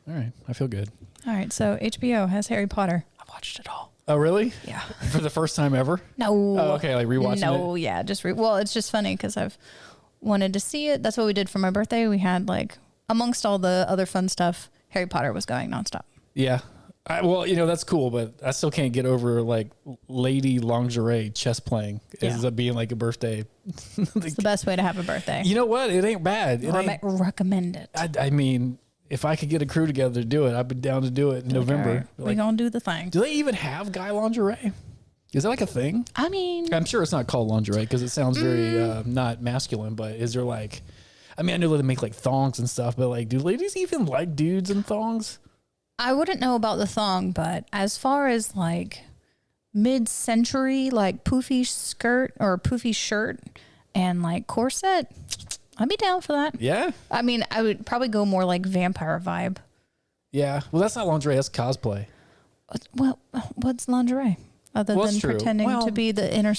All right. I feel good. All right. So HBO has Harry Potter. I've watched it all. Oh, really? Yeah. For the first time ever? No. Oh, okay. Like rewatching it? No, yeah. Well, it's just funny because I've wanted to see it. That's what we did for my birthday. We had like, amongst all the other fun stuff, Harry Potter was going nonstop. Yeah. Well, that's cool, but I still can't get over like lady lingerie chess playing. It ends up being like a birthday. It's the best way to have a birthday. You know what? It ain't bad. Recommend it. I mean, if I could get a crew together to do it, I'd be down to do it in November. Right. We're going to do the thing. Do they even have guy lingerie? Is that like a thing? I mean, I'm sure it's not called lingerie because it sounds very not masculine, but is there like, I mean, I know they make like thongs and stuff, but like, do ladies even like dudes in thongs? I wouldn't know about the thong, but as far as like mid-century, like poofy skirt or poofy shirt and like corset, I'd be down for that. Yeah. I mean, I would probably go more like vampire vibe. Yeah. Well, that's not lingerie. That's cosplay. Well, what's lingerie other than true. pretending to be the inner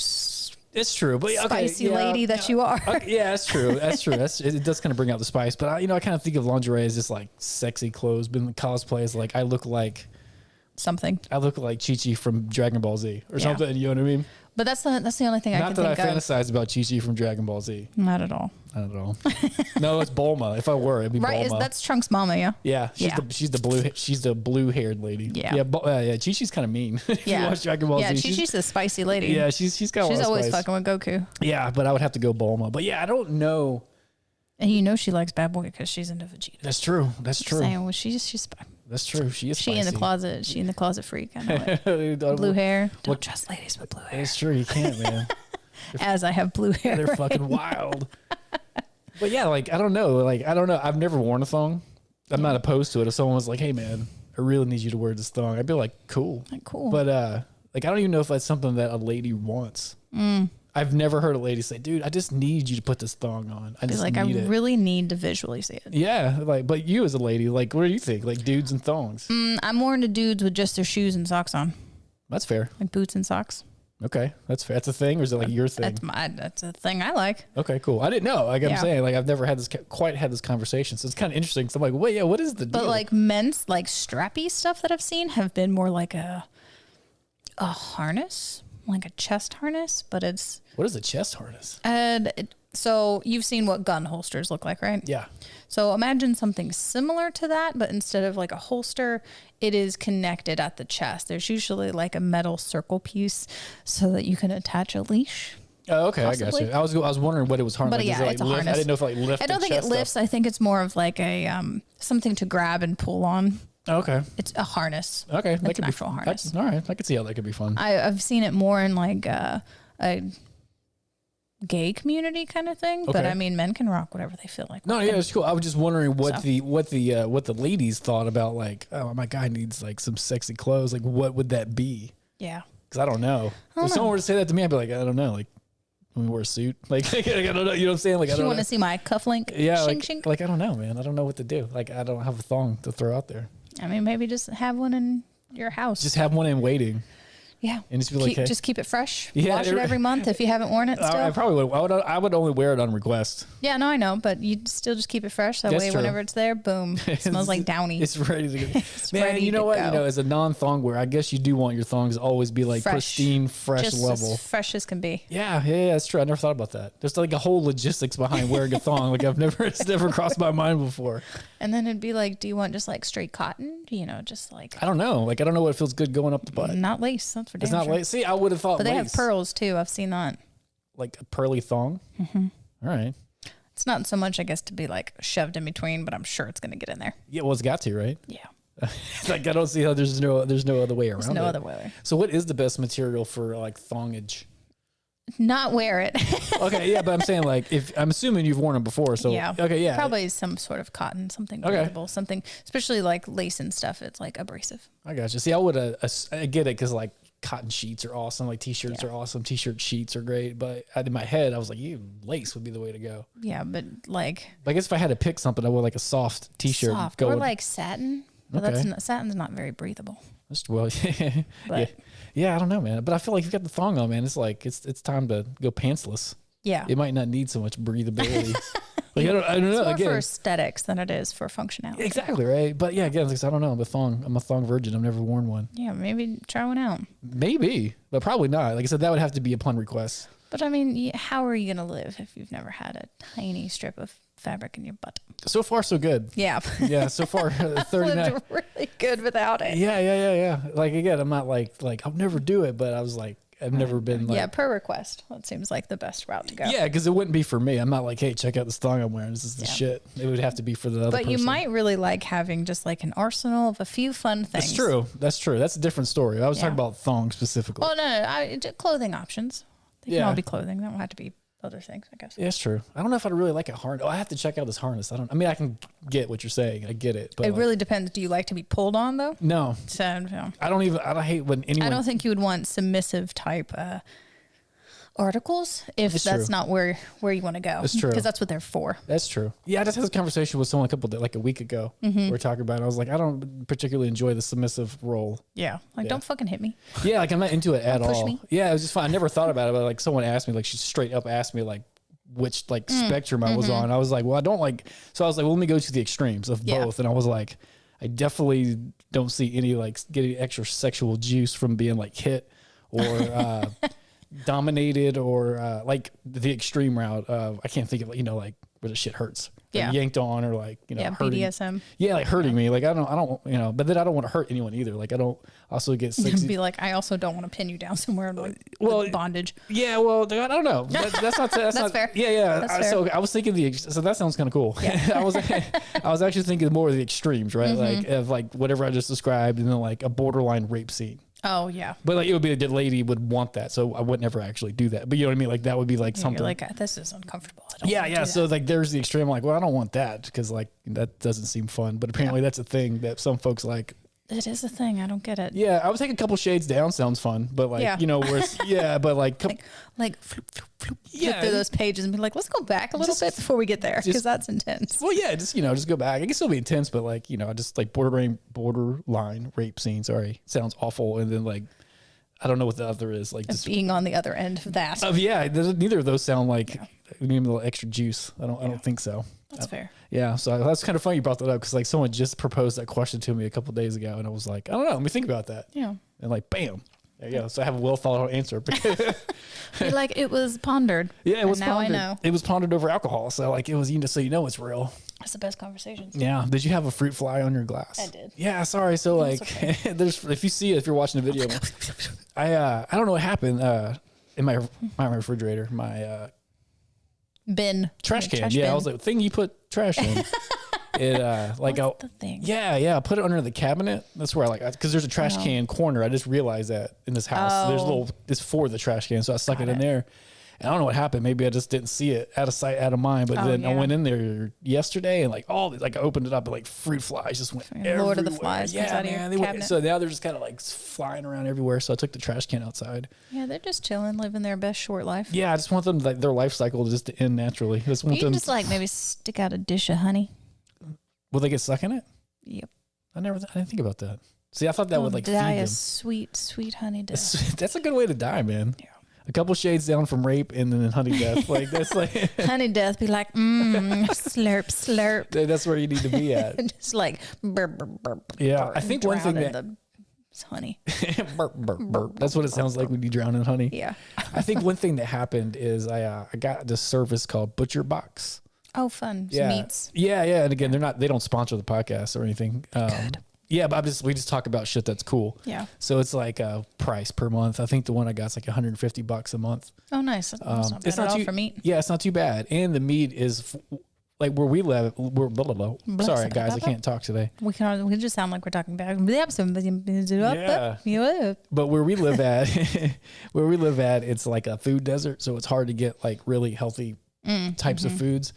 it's true, but spicy lady that you are? Yeah, that's true. That's true. It does kind of bring out the spice, but I kind of think of lingerie as just like sexy clothes. But in cosplay is like I look like something. I look like Chi-Chi from Dragon Ball Z or something. You know what I mean? But that's the only thing I can think of. Not that I fantasize about Chi-Chi from Dragon Ball Z. Not at all. Not at all. No, it's Bulma. If I were, it'd be right, Bulma. That's Trunks' mama, yeah. Yeah, she's the blue haired lady. Yeah, yeah. Chi-Chi's kind of mean. If you watch Dragon Ball Z, Chi-Chi's the spicy lady. Yeah, she's got a lot of spice. She's always fucking with Goku. Yeah, but I would have to go Bulma. But yeah, I don't know. And you know she likes Bad Boy because she's into Vegeta. That's true. That's true. Saying, well, she's that's true. She is. She spicy. In the closet freak. I know it. Blue hair. Don't trust ladies with blue hair. It's true. You can't, man. As I have blue hair. They're fucking wild. But yeah, like I don't know. I've never worn a thong. I'm not opposed to it. If someone was like, "Hey, man, I really need you to wear this thong," I'd be like, "Cool." Cool. But like I don't even know if that's something that a lady wants. I've never heard a lady say, "Dude, I just need you to put this thong on." I really need to visually see it. Yeah, like, but you as a lady, like, what do you think? Like dudes and thongs? I'm more into dudes with just their shoes and socks on. That's fair. Like boots and socks. Okay, that's fair. That's a thing, or is it like your thing? That's a thing I like. Okay, cool. I didn't know. Like I'm saying, like I've never quite had this conversation, so it's kind of interesting. So I'm like, wait, yeah, what is the deal? But like men's like strappy stuff that I've seen have been more like a harness. Like a chest harness, but it's... What is a chest harness? So you've seen what gun holsters look like, right? Yeah. So imagine something similar to that, but instead of like a holster, it is connected at the chest. There's usually like a metal circle piece so that you can attach a leash. Oh, okay, possibly. I got you. I was wondering what it was harness. But yeah, it's a harness. I didn't know if like lift. I don't think it lifts. I think it's more of like a something to grab and pull on. Okay. It's a harness. Okay. It's an actual harness. All right. I can see how that could be fun. I've seen it more in like a gay community kind of thing, but I mean, men can rock whatever they feel like. No, yeah, it's cool. I was just wondering what the ladies thought about like, oh, my guy needs like some sexy clothes. Like, what would that be? Yeah. Because I don't know. If someone were to say that to me, I'd be like, I don't know. Like, when we wear a suit, like I don't know. You know what I'm saying? Like, I don't want to see my cufflink? Yeah. Shink, shink? Like, I don't know, man. I don't know what to do. Like, I don't have a thong to throw out there. I mean, maybe just have one in your house. Just have one in waiting. Yeah. And just be like, hey. Just keep it fresh. Yeah, Wash it every month if you haven't worn it still. I probably would. I would only wear it on request. Yeah, no, I know, but you still just keep it fresh. That way, whenever it's there, boom, it smells like Downy. It's ready to go. Man, you know what? Go. You know, as a non-thong wearer, I guess you do want your thongs to always be like pristine, fresh just level. As fresh as can be. Yeah, that's true. I never thought about that. There's like a whole logistics behind wearing a thong. Like it's never crossed my mind before. And then it'd be like, do you want just like straight cotton? You know, just like... I don't know. Like, I don't know what feels good going up the butt. Not lace. That's for damn It's not lace. See, I would have thought But they lace. have pearls too. I've seen that. Like a pearly thong? Mm-hmm. All right. It's not so much, I guess, to be like shoved in between, but I'm sure it's going to get in there. Yeah, well, it's got to, right? Yeah. Like, I don't see how there's no other way around it. There's no other way. So what is the best material for like thongage? Not wear it. Okay, yeah, but I'm saying like I'm assuming you've worn them before, so yeah, okay, yeah, probably some sort of cotton, something breathable, something, especially like lace and stuff. It's like abrasive. I got you. See, I would I get it because like cotton sheets are awesome, like t-shirts are awesome, t-shirt sheets are great, but in my head I was like, lace would be the way to go. Yeah, but like I guess if I had to pick something, I would like a soft t-shirt, or like satin. But satin's not very breathable. Well, yeah, I don't know, man. But I feel like you've got the thong on, man. It's like it's time to go pantsless. Yeah, it might not need so much breathability. Like I don't know. It's more Again, for aesthetics than it is for functionality. exactly right. But yeah, again, I don't know. I'm a thong virgin. I've never worn one. Yeah, maybe try one out. Maybe, but probably not. Like I said, that would have to be upon request. But I mean, how are you going to live if you've never had a tiny strip of fabric in your butt? So far, so good. Yeah. Yeah, so far, 39. Lived really good without it. Yeah. Like again, I'm not like I'll never do it, but I was like, I've never been like. Yeah, per request. That seems like the best route to go. Yeah, because it wouldn't be for me. I'm not like, hey, check out this thong I'm wearing. This is the shit. It would have to be for the other But person. you might really like having just like an arsenal of a few fun things. That's true. That's true. That's a different story. I was talking about thong specifically. Well, no, clothing options. They can Yeah. all be clothing. They don't have to be other things, I guess. Yeah, it's true. I don't know if I'd really like a harness. Oh, I have to check out this harness. I mean, I can get what you're saying. I get it. But It really depends. Do you like to be pulled on though? no. So, no. I don't hate when anyone. I don't think you would want submissive type articles if It's that's true. not where you want to go. It's true. Because that's what they're for. That's true. Yeah, I just had this conversation with someone a week ago. Mm-hmm. We were talking about it. I was like, I don't particularly enjoy the submissive role. Yeah. Like, don't fucking hit me. Yeah, like I'm not into it at Don't push all. me. Yeah, it was just fine. I never thought about it, but like someone asked me, like she straight up asked me like which like spectrum I was Mm-hmm. on. I was like, well, I don't like. So I was like, well, let me go to the extremes of Yeah. both. And I was like, I definitely don't see any like getting extra sexual juice from being like hit or dominated or like the extreme route of I can't think of like where the shit hurts. Like, Yeah. yanked on or like hurting. BDSM. Yeah, like hurting me. Like I don't but then I don't want to hurt anyone either. Like I don't also get sexy. Be like, I also don't want to pin you down somewhere like Well, with bondage. Yeah, well, I don't know. That's not. That's not fair. Yeah. That's fair. So I was thinking so that sounds kind of cool. I was actually thinking more of the extremes, right? Like of like whatever I just described, and then like a borderline rape scene. Oh, yeah. But like it would be the lady would want that, so I would never actually do that. But you know what I mean? Like that would be like something. You're like, this is uncomfortable. I don't Yeah. wanna do So that. like there's the extreme. Like, well, I don't want that because like that doesn't seem fun. But apparently that's a thing that some folks like. It is a thing. I don't get it. Yeah, I would take a couple shades down. Sounds fun, but like Yeah. where it's, but like Like floop, floop, floop, Yeah. flip through those pages and be like, let's go back a little bit before we get there because that's intense. well, yeah, just go back. It can still be intense, but like just like borderline rape scene. Sorry, sounds awful. And then like I don't know what the other is. Like just Being on the other end of that. neither of those sound like we need a little extra juice. I don't think so. That's fair. Yeah, so that's kind of funny you brought that up because like someone just proposed that question to me a couple days ago, and I was like, I don't know, let me think about that. Yeah. And like, bam, there you go. So I have a well thought out answer. Be like, it was pondered. Yeah, it was And now pondered. I know. It was pondered over alcohol, so like it was so it's real. That's the best conversations. Yeah. Did you have a fruit fly on your glass? I did. Yeah. Sorry. So like, there's if you see it, if you're watching the video, I don't know what happened in my refrigerator, my Bin. trash can. Trash Yeah, bin. I was like, thing you put trash in. It like What's the thing? Yeah, I put it under the cabinet. That's where I like because there's a trash can corner. I just realized that in this house, there's a little. It's for the trash can, so I stuck it in there. And I don't know what happened. Maybe I just didn't see it, out of sight, out of mind. But then I went in there yesterday and like I opened it up and like fruit flies just went everywhere. Lord of the Flies comes Yeah, out of your man. They went, cabinet. so now they're just kind of like flying around everywhere. So I took the trash can outside. Yeah, they're just chilling, living their best short life. Yeah, I just want them like their life cycle just to end naturally. I just want You them. can just like maybe stick out a dish of honey. Will they get stuck in it? Yep. I didn't think about that. See, I thought that would like feed die a them. sweet, sweet honey death. That's a good way to die, man. Yeah. A couple shades down from rape and then honey death. Like that's like Honey death be like, slurp, slurp. that's where you need to be at. Just like burp, burp, burp. Yeah, burp, I think one thing drown in that the honey. burp, burp, burp. That's what it sounds like when you drown in honey. Yeah. I think one thing that happened is I got this service called Butcher Box. Oh, fun. Some Yeah, meats. yeah. And again, they don't sponsor the podcast or anything. Good. Yeah, but we just talk about shit that's cool. Yeah. So it's like a price per month. I think the one I got is like $150 a month. Oh, nice. That's not bad at all for meat. Yeah, it's not too bad. And the meat is like where we live. We're blah, blah, blah. Sorry, guys, I can't talk today. We just sound like we're talking about. Yeah. But where we live at, it's like a food desert, so it's hard to get like really healthy types of foods.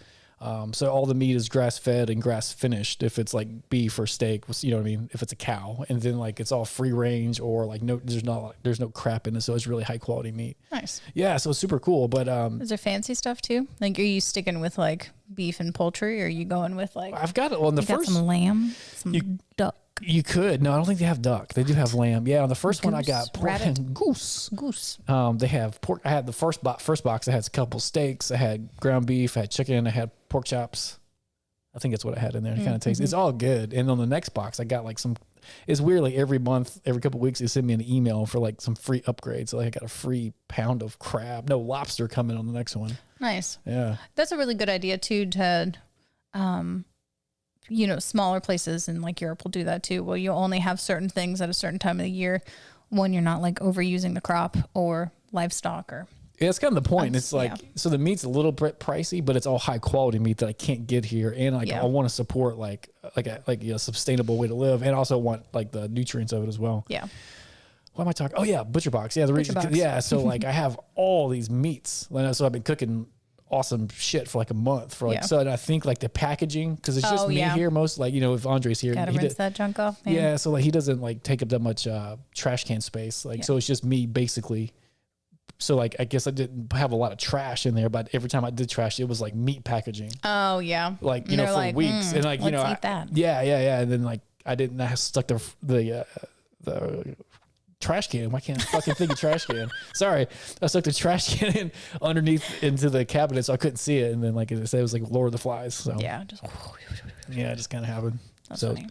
So all the meat is grass fed and grass finished. If it's like beef or steak, you know what I mean? If it's a cow, and then like it's all free range or like there's no crap in it. So it's really high quality meat. Nice. Yeah. So it's super cool. But, Is there fancy stuff too? Like, are you sticking with like beef and poultry, or are you going with like, I've got it on the you got first, some lamb, some duck? You could. No, I don't think they have duck. They do have lamb. Yeah, on the first one I got pork rabbit. and goose. Goose. They have pork. I had the first box. I had a couple steaks. I had ground beef. I had chicken. I had pork chops. I think that's what I had in there. It kind of tastes. It's all good. And on the next box, I got like some. It's weird. Like every month, every couple of weeks, they send me an email for like some free upgrades. So I got a free pound of crab. No, lobster coming on the next one. Nice. Yeah. That's a really good idea too. To, smaller places in like Europe will do that too. Well, you only have certain things at a certain time of the year when you're not like overusing the crop or livestock or. Yeah, it's kind of the point. It's like, so the meat's a little bit pricey, but it's all high quality meat that I can't get here. And like, I want to support like a sustainable way to live, and also want like the nutrients of it as well. Yeah. What am I talking? Oh yeah, Butcher Box. Yeah, the reason. Yeah, so like I have all these meats. So I've been cooking awesome shit for like a month for like. So I think like the packaging, because it's just me here most. Like if Andre's here, gotta rinse that junk off. Man. Yeah, so like he doesn't like take up that much trash can space. Like so it's just me basically. So like I guess I didn't have a lot of trash in there, but every time I did trash, it was like meat packaging. Oh yeah, like for like, weeks, and like let's eat that. And then like I stuck the trash can. Why can't I fucking think of trash can? Sorry, I stuck the trash can in underneath into the cabinet, so I couldn't see it. And then like it said, it was like Lord of the Flies. So it just kind of happened. That's funny.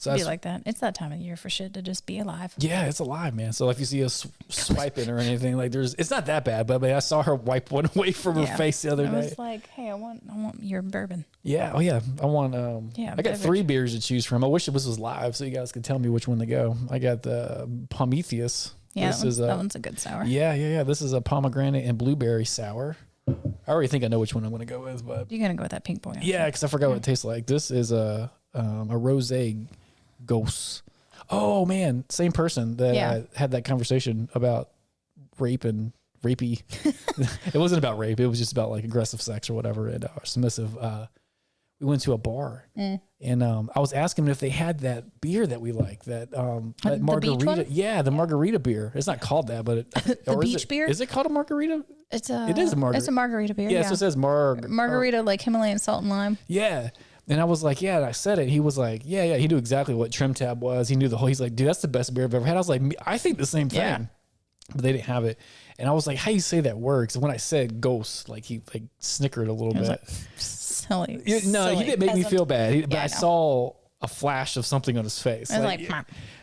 So be like that. It's that time of year for shit to just be alive. Yeah, it's alive, man. So if you see us swiping or anything, like it's not that bad. But I saw her wipe one away from her face the other day. I was like, hey, I want your bourbon. Yeah. Oh yeah. I want. I got 3 beers to choose from. I wish this was live so you guys could tell me which one to go. I got the Prometheus. Yeah, that one's a good sour. Yeah. This is a pomegranate and blueberry sour. I already think I know which one I'm going to go with, but you're going to go with that pink boy. Yeah, because I forgot what it tastes like. This is a rosé ghost. Oh man, same person that had that conversation about rape and rapey. It wasn't about rape. It was just about like aggressive sex or whatever, and submissive. We went to a bar and I was asking them if they had that beer that we like, that margarita. Yeah, the margarita beer. It's not called that, but the beach beer. Is it called a margarita? It is a margarita. It's a margarita beer. Yeah, so it says margarita, like Himalayan salt and lime. Yeah. And I was like, yeah, and I said it. He was like, yeah. He knew exactly what Trim Tab was. He knew the whole, he's like, dude, that's the best beer I've ever had. I was like, I think the same thing. Yeah. But they didn't have it. And I was like, how you say that word? Because when I said ghost, like he like snickered a little bit. Like, silly. He didn't make me feel bad. But I know. saw a flash of something on his face. I was like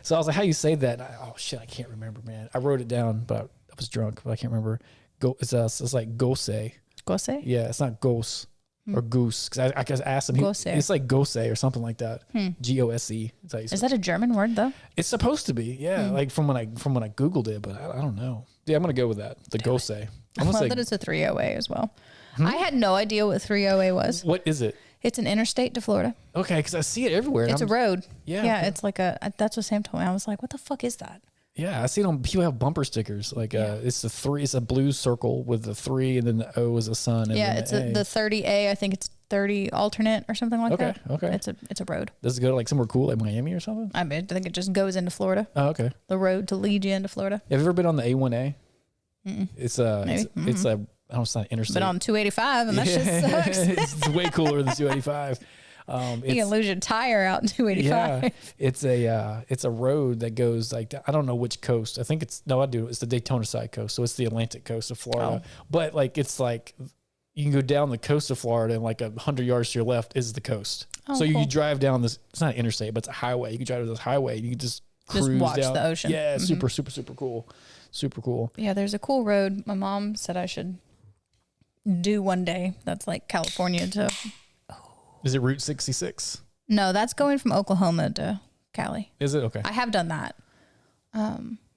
so I was like, how you say that? Oh shit, I can't remember, man. I wrote it down, but I was drunk, but I can't remember. It's like gose. Gose? Yeah, it's not ghost. Or goose, because I asked him. It's like gose or something like that. Gose. Is that a German word though? It's supposed to be, yeah. Like from when I googled it, but I don't know. Yeah, I'm gonna go with that. The gose. I'm gonna say that it's a 308 as well. I had no idea what 308 was. What is it? It's an interstate to Florida. Okay, because I see it everywhere. It's a road. Yeah, it's like that's what Sam told me. I was like, what the fuck is that? Yeah, I see it on people have bumper stickers. Like it's the 3. It's a blue circle with the 3, and then the O is a sun. And it's the 30A. I think it's 30 alternate or something like that. Okay. It's a road. Does it go to like somewhere cool, like Miami or something? I think it just goes into Florida. Oh, okay. The road to lead you into Florida. Have you ever been on the A1A? It's a it's a I don't know, it's not interstate. Been on 285, and that shit sucks. It's way cooler than 285. You can lose your tire out in 285. Yeah, it's a road that goes like, I don't know which coast. I think it's the Daytona side coast. So it's the Atlantic coast of Florida. But like, it's like you can go down the coast of Florida and like 100 yards to your left is the coast. So you drive down this, it's not an interstate, but it's a highway. You can drive to this highway. You can just cruise watch down the ocean. Yeah. Super, super, super cool. Super cool. Yeah. There's a cool road. My mom said I should do one day. That's like California to... Is it Route 66? No, that's going from Oklahoma to Cali. Is it? Okay. I have done that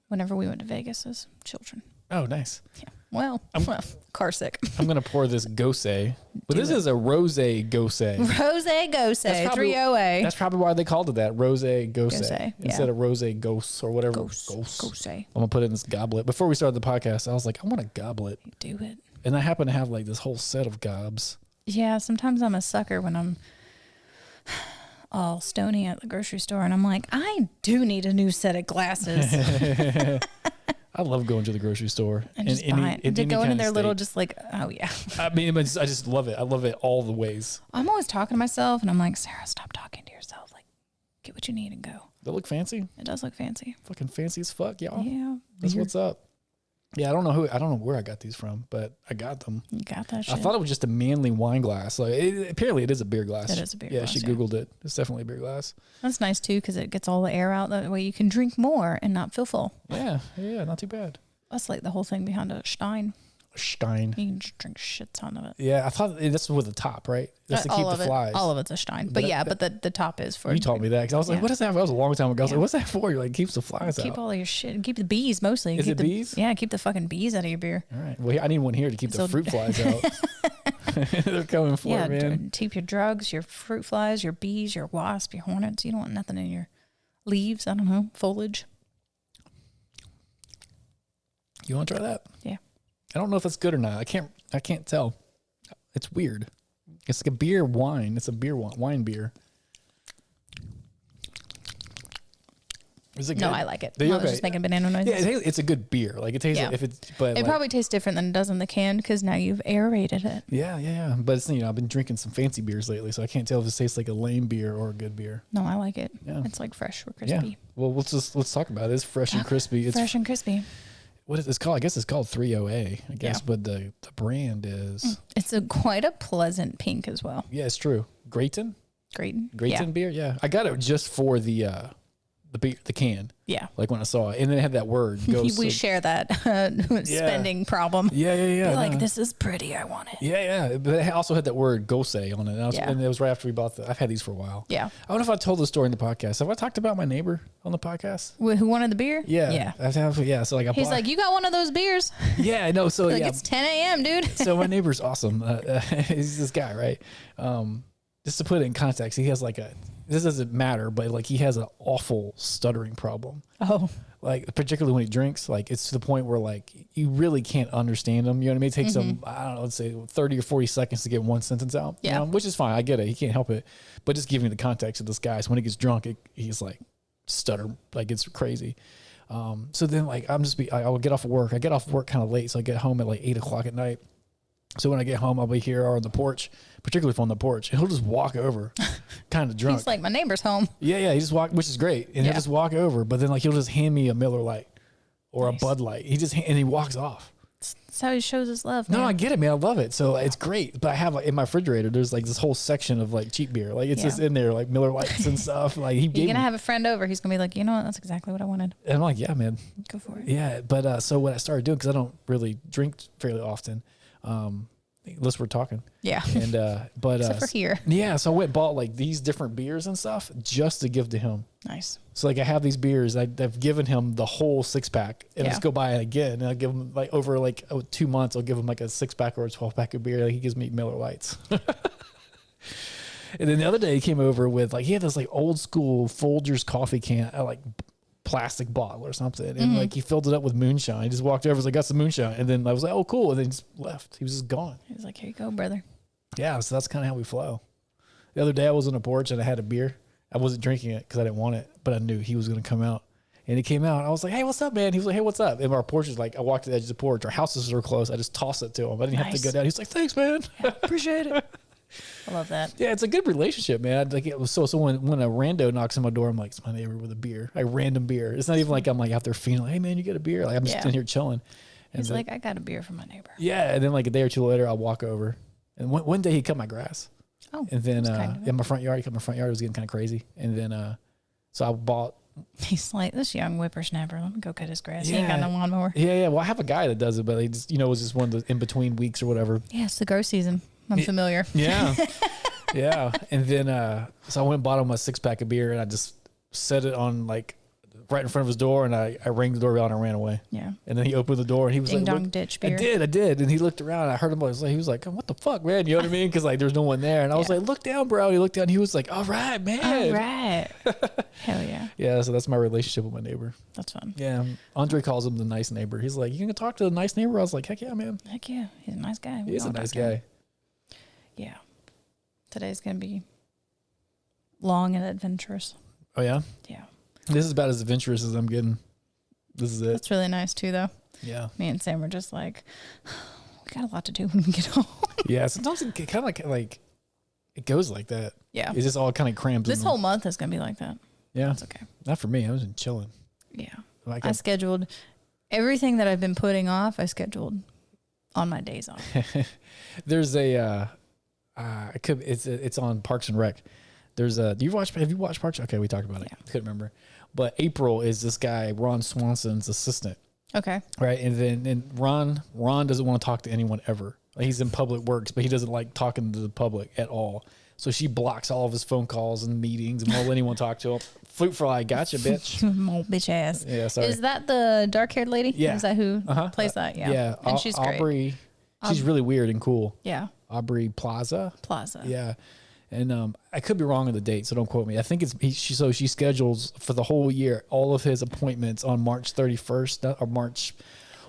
whenever we went to Vegas as children. Oh, nice. Yeah. Well, car sick. I'm going to pour this gose. But this is a rosé gose. Rosé gose, 308. That's probably why they called it that, rosé gose. Instead yeah. of rosé gose or whatever. Gose. I'm going to put it in this goblet. Before we started the podcast, I was like, I want a goblet. You do it. And I happen to have like this whole set of gobs. Yeah, sometimes I'm a sucker when I'm all stony at the grocery store and I'm like, I do need a new set of glasses. I love going to the grocery store. And just buy it. To go into their little, just like, oh yeah. I mean, I just love it. I love it all the ways. I'm always talking to myself and I'm like, Sarah, stop talking to yourself. Like, get what you need and go. They look fancy. It does look fancy. Fucking fancy as fuck, y'all. Yeah. That's what's up. Yeah, I don't know where I got these from, but I got them. You got that shit. I thought it was just a manly wine glass. Like apparently it is a beer glass. It is a beer yeah, glass. she Googled it. It's definitely a beer glass. That's nice too, because it gets all the air out. That way you can drink more and not feel full. Yeah, not too bad. That's like the whole thing behind a Stein. Stein. You can just drink shit ton of it. Yeah, I thought this was with the top, right? That's to keep the flies. All of it's a Stein. But the top is for. You taught me that because I was like, what is that? That was a long time ago. I was like, what's that for? You're like, keeps the flies out. Keep all your shit. Keep the bees mostly. Is keep it bees? Yeah, keep the fucking bees out of your beer. All right. Well, I need one here to keep the fruit flies out. They're coming for it, man. Keep your drugs, your fruit flies, your bees, your wasps, your hornets. You don't want nothing in your leaves. I don't know, foliage. You want to try that? Yeah. I don't know if it's good or not. I can't tell. It's weird. It's like a beer wine. It's a beer wine beer. Is it good? No, I like it. I was just making banana noises. Yeah, it's a good beer. Like it tastes like if it's, but it probably tastes different than it does in the can because now you've aerated it. Yeah. But it's, I've been drinking some fancy beers lately, so I can't tell if it tastes like a lame beer or a good beer. No, I like it. Yeah. It's like fresh or crispy. Yeah. Well, let's talk about it. It's fresh and crispy. It's fresh and crispy. What is it called? I guess it's called 3OA, I guess, but the brand is... It's quite a pleasant pink as well. Yeah, it's true. Grayton beer, yeah. I got it just for the beer, the can. Yeah. Like when I saw it. And then it had that word. We share that spending problem. Yeah. Like, this is pretty. I want it. Yeah. But it also had that word Gose on it. And it was right after we bought I've had these for a while. Yeah. I don't know if I told the story in the podcast. Have I talked about my neighbor on the podcast? Who wanted the beer? Yeah. Yeah. So like he's like, you got one of those beers? Yeah, I know. So like, it's 10 a.m., dude. So my neighbor's awesome. He's this guy, right? Just to put it in context, he has this doesn't matter, but like he has an awful stuttering problem. Oh. Like particularly when he drinks, like it's to the point where like you really can't understand him. You know what I mean? It takes him, I don't know, let's say 30 or 40 seconds to get one sentence out. Yeah. Which is fine. I get it. He can't help it. But just giving you the context of this guy. So when he gets drunk, he's like stutter, like it's crazy. So then like I'll get off of work. I get off work kind of late. So I get home at like 8:00 at night. So when I get home, I'll be here or on the porch, particularly if I'm on the porch. And he'll just walk over, kind of drunk. He's like, my neighbor's home. Yeah. He just walk, which is great. And he'll just walk over, but then like he'll just hand me a Miller Lite or a Bud Light. And he walks off. That's how he shows his love, man. No, I get it, man. I love it. So it's great. But I have in my refrigerator, there's like this whole section of like cheap beer. Like it's just in there, like Miller Lights and stuff. Like you're going to have a friend over. He's going to be like, you know what? That's exactly what I wanted. And I'm like, yeah, man. Go for it. Yeah. But so what I started doing, because I don't really drink fairly often, unless we're talking. Yeah. And except for here. Yeah. So I went and bought like these different beers and stuff just to give to him. Nice. So like I have these beers. I've given him the whole 6-pack, and I just go buy it again. And I give him like over like 2 months. I'll give him like a 6-pack or a 12-pack of beer. Like he gives me Miller Lights. And then the other day he came over with like he had this like old school Folgers coffee can, like plastic bottle or something, and like he filled it up with moonshine. He just walked over, was like, got some moonshine, and then I was like, oh cool, and then he just left. He was just gone. He was like, here you go, brother. Yeah, so that's kind of how we flow. The other day I was on a porch and I had a beer. I wasn't drinking it because I didn't want it, but I knew he was going to come out, and he came out. I was like, hey, what's up, man? He was like, hey, what's up? And our porch is like, I walked to the edge of the porch. Our houses are close. I just tossed it to him. I didn't have to go down. He's like, thanks, man. Appreciate it. I love that. Yeah, it's a good relationship, man. Like it was so when a rando knocks on my door, I'm like, it's my neighbor with a beer, a random beer. It's not even like I'm like out there feeling like, hey man, you get a beer. Like I'm just in here chilling. And he's like, I got a beer from my neighbor. Yeah, and then like a day or two later, I'll walk over, and one day he cut my grass. Oh, and then in my front yard, he cut my front yard. It was getting kind of crazy, and then so I bought. He's like, this young whippersnapper. Let me go cut his grass. He ain't got no lawnmower. Yeah. Well, I have a guy that does it, but he just it was just one of the in between weeks or whatever. Yeah, it's the grow season. I'm familiar. Yeah. Yeah. And then, so I went and bought him a 6-pack of beer, and I just set it on like right in front of his door, and I rang the doorbell and I ran away. Yeah. And then he opened the door and he was Ding like, dong ditch beer. I did. And he looked around and I heard him. He was like, what the fuck, man? You know what I mean? Cause like there's no one there. And I was like, look down, bro. And he looked down. And he was like, all right, man. All right. Hell yeah. Yeah. So that's my relationship with my neighbor. That's fun. Yeah. Andre calls him the nice neighbor. He's like, you can talk to the nice neighbor? I was like, heck yeah, man. Heck yeah. He's a nice guy. He is a nice guy. Yeah. Today's going to be long and adventurous. Oh, yeah? Yeah. This is about as adventurous as I'm getting. This is it. That's really nice, too, though. Yeah. Me and Sam were just like, we got a lot to do when we get home. Yeah. Sometimes it kind of like it goes like that. Yeah. It just all kind of cramps. This whole month is going to be like that. Yeah. That's okay. Not for me. I was chilling. Yeah. Like I scheduled everything that I've been putting off. I scheduled on my days off. There's a, it's on Parks and Rec. There's a, have you watched Parks? Okay. We talked about it. Yeah. Couldn't remember. But April is this guy, Ron Swanson's assistant. Okay. Right. And Ron doesn't want to talk to anyone ever. Like, he's in public works, but he doesn't like talking to the public at all. So she blocks all of his phone calls and meetings and won't let anyone talk to him. Fruit fly, gotcha, bitch. Old bitch ass. Yeah, sorry. Is that the dark haired lady? Yeah. Is that who plays that? Yeah. Yeah. And she's great. Aubrey. She's really weird and cool. Yeah. Aubrey Plaza. Plaza. Yeah. And I could be wrong on the date, so don't quote me. I think it's she schedules for the whole year all of his appointments on March 31st or March.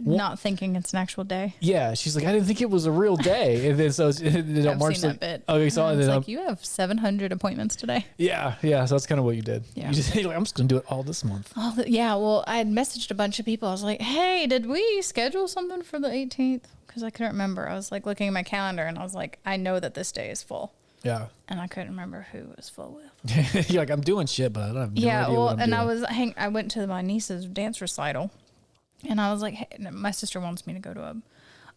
Not thinking it's an actual day. Yeah, she's like, I didn't think it was a real day, and then so I've March seen that bit. Okay, so it's and then like you have 700 appointments today. yeah. So that's kind of what you did. Yeah. You're like, I'm just gonna do it all this month. Yeah. Well, I had messaged a bunch of people. I was like, hey, did we schedule something for the 18th? Because I couldn't remember. I was like looking at my calendar, and I was like, I know that this day is full. Yeah. And I couldn't remember who it was full with. You're like, I'm doing shit, but I don't have no idea what I'm doing. I went to my niece's dance recital, and I was like, hey, my sister wants me to go to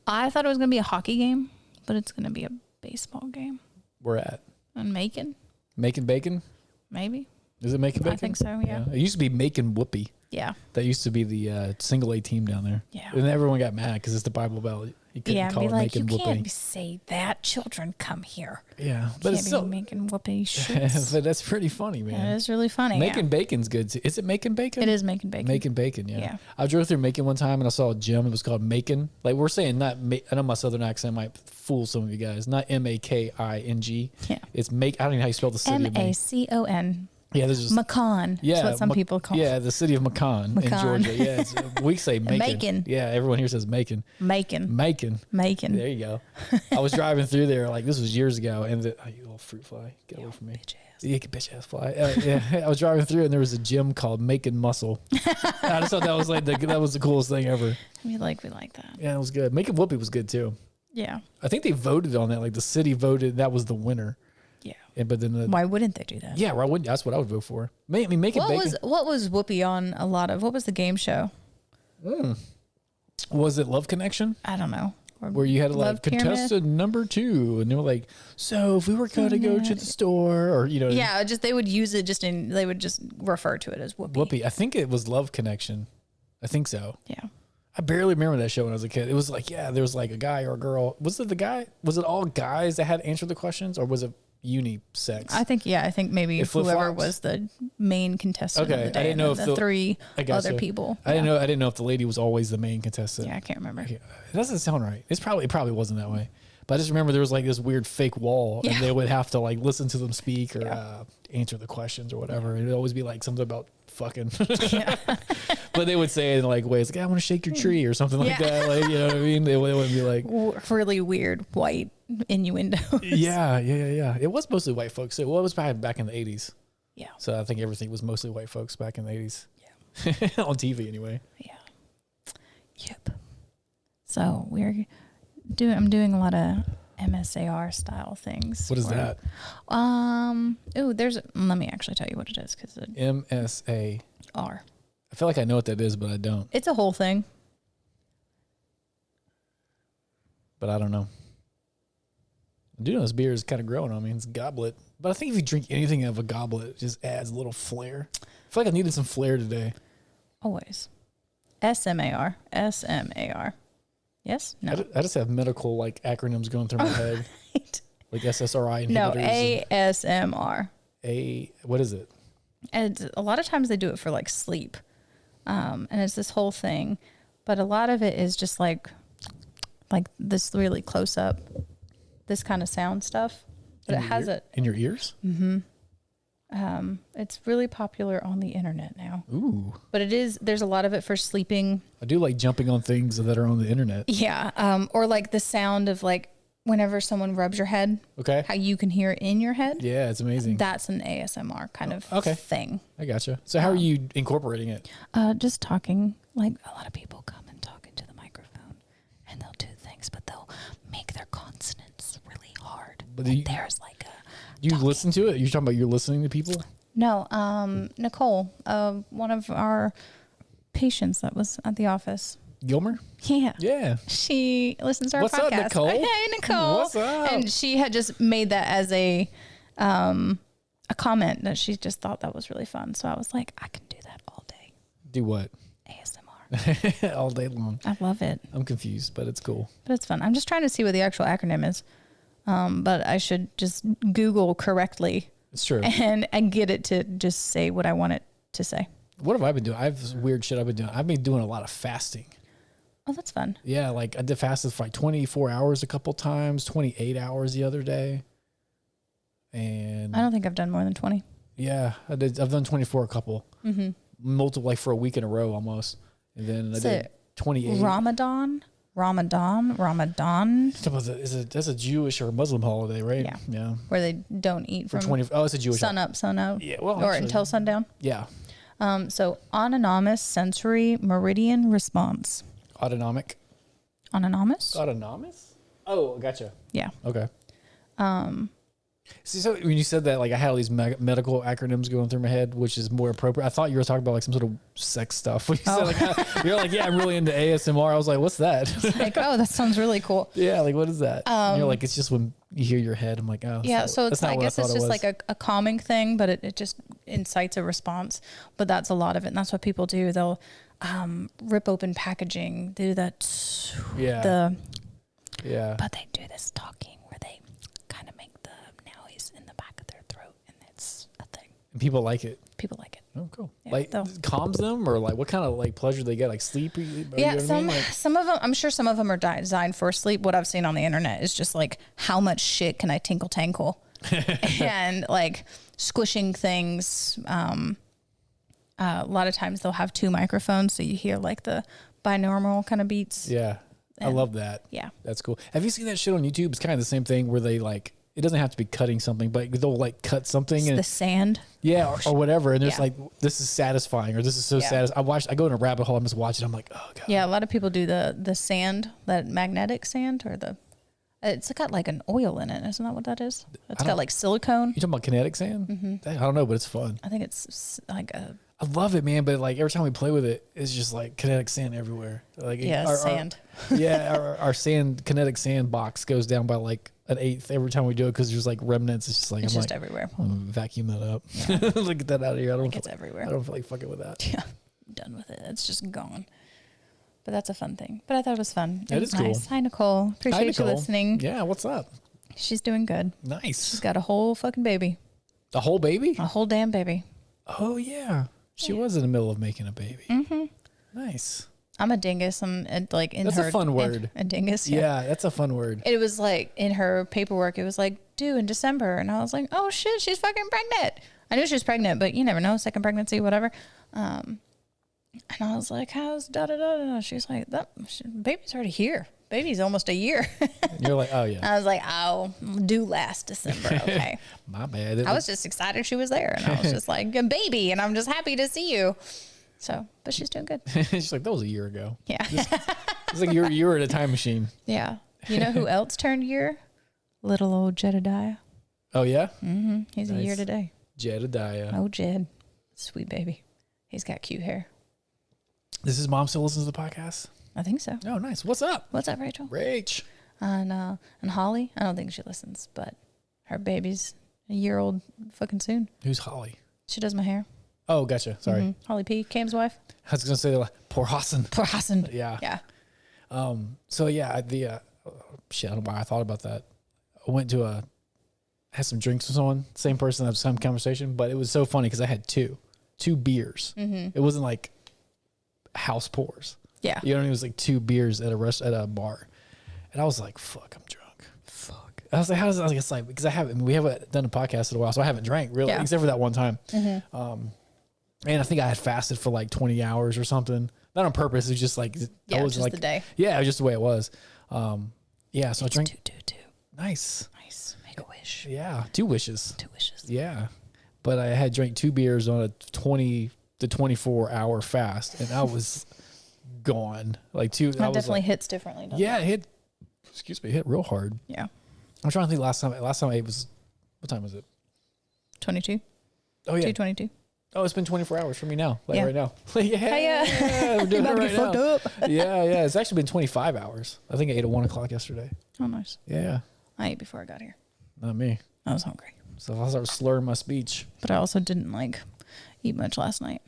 I thought it was going to be a hockey game, but it's going to be a baseball game. Where at? In Macon. Making bacon? Maybe. Is it making bacon? I think so, yeah. It used to be making whoopee. Yeah. That used to be the single A team down there. Yeah. And everyone got mad because it's the Bible Belt. You couldn't call be it like, you making whoopee. can't say that. Children come here. Yeah. But But can't it's be still making whoopee shits. but that's pretty funny, man. It is really funny. Making bacon's good too. Is it making bacon? It is making bacon. Making bacon, yeah. Yeah. I drove through Macon one time and I saw a gym. It was called Macon. Like we're saying, I know my southern accent might fool some of you guys. Not Making. Yeah. It's make. I don't even know how you spell the city of Macon. Macon. Yeah, there's just Macon. yeah, That's what some people call it. Yeah, the city of Macon in Macon. Georgia. Yeah, we say Macon. Macon. Yeah, everyone here says Macon. Macon. Macon. Macon. There you go. I was driving through there like this was years ago, and you little fruit fly, get away from me. Bitch ass. Yeah, bitch ass fly. Yeah, I was driving through, and there was a gym called Macon Muscle. I just thought that was like that was the coolest thing ever. We like that. Yeah, it was good. Macon Whoopie was good too. Yeah. I think they voted on that. Like the city voted that was the winner. Yeah. But then Why wouldn't they do that? Yeah, well, that's what I would vote for. I mean, Macon Bacon. What was Whoopi on a lot of? What was the game show? Was it Love Connection? I don't know. Or Where you had to Love like contestant number 2, and they were like, so if we were going to go to the store, or yeah, they would use it they would just refer to it as Whoopi. Whoopi. I think it was Love Connection. I think so. Yeah. I barely remember that show when I was a kid. It was like, there was like a guy or a girl. Was it the guy? Was it all guys that had answered the questions, or was it unisex? I think maybe whoever was the main contestant of the day. I didn't know if the three other people. I didn't know if the lady was always the main contestant. Yeah, I can't remember. Yeah, it doesn't sound right. It probably wasn't that way. But I just remember there was like this weird fake wall, and they would have to like listen to them speak or answer the questions or whatever. It'd always be like something about fucking. But they would say it in like ways like, I want to shake your tree or something like that. Like, you know what I mean? They wouldn't be like really weird white innuendos. Yeah. It was mostly white folks. Well, it was back in the 80s. Yeah. So I think everything was mostly white folks back in the 80s. Yeah. On TV anyway. Yeah. Yep. So I'm doing a lot of MSAR style things. What is that? Let me actually tell you what it is, because MSAR. I feel like I know what that is, but I don't. It's a whole thing. But I don't know. I do know this beer is kind of growing on me. It's a goblet. But I think if you drink anything out of a goblet, it just adds a little flair. I feel like I needed some flair today. Always. SMAR. Yes? No. I just have medical like acronyms going through my head. Right. Like SSRI inhibitors. No, ASMR. What is it? And a lot of times they do it for like sleep. And it's this whole thing. But a lot of it is just like this really close up, this kind of sound stuff. But it has it in your ears? Mm-hmm. It's really popular on the internet now. Ooh. But there's a lot of it for sleeping. I do like jumping on things that are on the internet. Yeah. Or like the sound of like whenever someone rubs your head. Okay. How you can hear it in your head. Yeah, it's amazing. That's an ASMR kind of thing. I gotcha. So how are you incorporating it? Just talking. Like a lot of people come and talk into the microphone and they'll do things, but they'll make their consonants really hard. But there's like a... You listen to it? You're talking about you're listening to people? No, Nicole, one of our patients that was at the office. Gilmer? Yeah. Yeah. She listens to our What's podcast. up, Nicole? Hey, Nicole. What's up? And she had just made that as a comment that she just thought that was really fun. So I was like, I can do that all day. Do what? ASMR. All day long. I love it. I'm confused, but it's cool. But it's fun. I'm just trying to see what the actual acronym is. But I should just Google correctly. It's true. And get it to just say what I want it to say. What have I been doing? I have this weird shit I've been doing. I've been doing a lot of fasting. Oh, that's fun. Yeah, like I did fasted for like 24 hours a couple times, 28 hours the other day. And I don't think I've done more than 20. yeah, I've done 24 a couple. Mm-hmm. Multiple, like for a week in a row almost. And then I did 28. Ramadan. That's a Jewish or Muslim holiday, right? Yeah. Yeah. Where they don't eat For from 20. Oh, it's a Jewish sun up, sun out. Yeah, well, or actually, until sundown. Yeah. So autonomous sensory meridian response. Autonomic. Autonomous? Autonomous? Oh, gotcha. Yeah. Okay. See, so when you said that, like I had all these medical acronyms going through my head, which is more appropriate. I thought you were talking about like some sort of sex stuff. When you said, like, you're like, yeah, I'm really into ASMR. I was like, what's that? Like, oh, that sounds really cool. Yeah, like what is that? And you're like, it's just when you hear your head. I'm like, oh, Yeah, so it's, I guess it's just was. like a calming thing, but it just incites a response. But that's a lot of it, and that's what people do. They'll rip open packaging, do that. Yeah. Yeah. But they do this talking where they kind of make the noise in the back of their throat, and it's a thing. And people like it. People like it. Oh, cool. Yeah, like calms them, or like what kind of like pleasure they get, like sleep? Yeah, some of them. I'm sure some of them are designed for sleep. What I've seen on the internet is just like, how much shit can I tinkle tankle, and like squishing things. A lot of times they'll have two microphones, so you hear like the binaural kind of beats. Yeah, I love that. Yeah, that's cool. Have you seen that shit on YouTube? It's kind of the same thing where they like. It doesn't have to be cutting something, but they'll like cut something it's and the sand. Yeah, or whatever. And there's Yeah. like, this is satisfying, or this is so satisfying. I go in a rabbit hole. I'm just watching. I'm like, oh god. Yeah, a lot of people do the sand, that magnetic sand, or it's got like an oil in it. Isn't that what that is? It's got like silicone. You talking about kinetic sand? Mm-hmm. I don't know, but it's fun. I think it's like a. I love it, man. But like every time we play with it, it's just like kinetic sand everywhere. Like Sand. Our kinetic sand box goes down by like an eighth every time we do it because there's like remnants. It's just like It's just everywhere. I'm gonna vacuum that up. Like, get that out of here. It's everywhere. I don't feel like fucking with that. Yeah, I'm done with it. It's just gone. But that's a fun thing. But I thought it was fun. That is nice. cool. Hi, Nicole. Appreciate you listening. Yeah, what's up? She's doing good. Nice. She's got a whole fucking baby. A whole baby? A whole damn baby. Oh yeah, she was in the middle of making a baby. Mm-hmm. Nice. I'm a dingus. I'm like in That's her. a fun word. A dingus. Yeah, that's a fun word. It was like in her paperwork. It was like due in December, and I was like, oh shit, she's fucking pregnant. I knew she was pregnant, but you never know. Second pregnancy, whatever. And I was like, how's da da da da? She's like, baby's already here. Baby's almost a year. And you're like, oh yeah. I was like, oh, due last December. Okay. My bad. I was just excited she was there, and I was just like, a baby, and I'm just happy to see you. So, but she's doing good. She's like, that was a year ago. Yeah. It's like you were in a time machine. Yeah. You know who else turned year? Little old Jedediah. Oh yeah. Mm-hmm. He's a year today. Jedediah. Oh, Jed, sweet baby. He's got cute hair. Does his mom still listen to the podcast? I think so. Oh, nice. What's up? What's up, Rachel? Rach. And Holly. I don't think she listens, but her baby's a year old fucking soon. Who's Holly? She does my hair. Oh, gotcha. Sorry. Mm-hmm. Holly P, Cam's wife. I was gonna say like, poor Hassan. Poor Hassan. Yeah. Yeah. So yeah, shit. I don't know why I thought about that. I went to had some drinks with someone, same person, had some conversation, but it was so funny because I had two beers. Mm-hmm. It wasn't like house pours. Yeah. You know what I mean? It was like 2 beers at a bar. And I was like, fuck, I'm drunk. Fuck. I was like, how does that, it's like, because we haven't done a podcast in a while, so I haven't drank really, except for that one time. Mm-hmm. And I think I had fasted for like 20 hours or something. Not on purpose. It was just like, yeah, I was just like, the day. Yeah, it was just the way it was. Yeah, so I drank. 2. Nice. Make a wish. Yeah, 2 wishes. 2 wishes. Yeah. But I had drank 2 beers on a 20 to 24 hour fast, and I was gone. Like 2. That definitely hits differently. Yeah, it hit real hard. Yeah. I'm trying to think last time I ate was, what time was it? 22. Oh, yeah. 222. Oh, it's been 24 hours for me now. Like Yeah. right now. Yeah. We're doing it right now. Up. Yeah. It's actually been 25 hours. I think I ate at 1 o'clock yesterday. Oh, nice. Yeah. I ate before I got here. Not me. I was hungry. So I started slurring my speech. But I also didn't like eat much last night.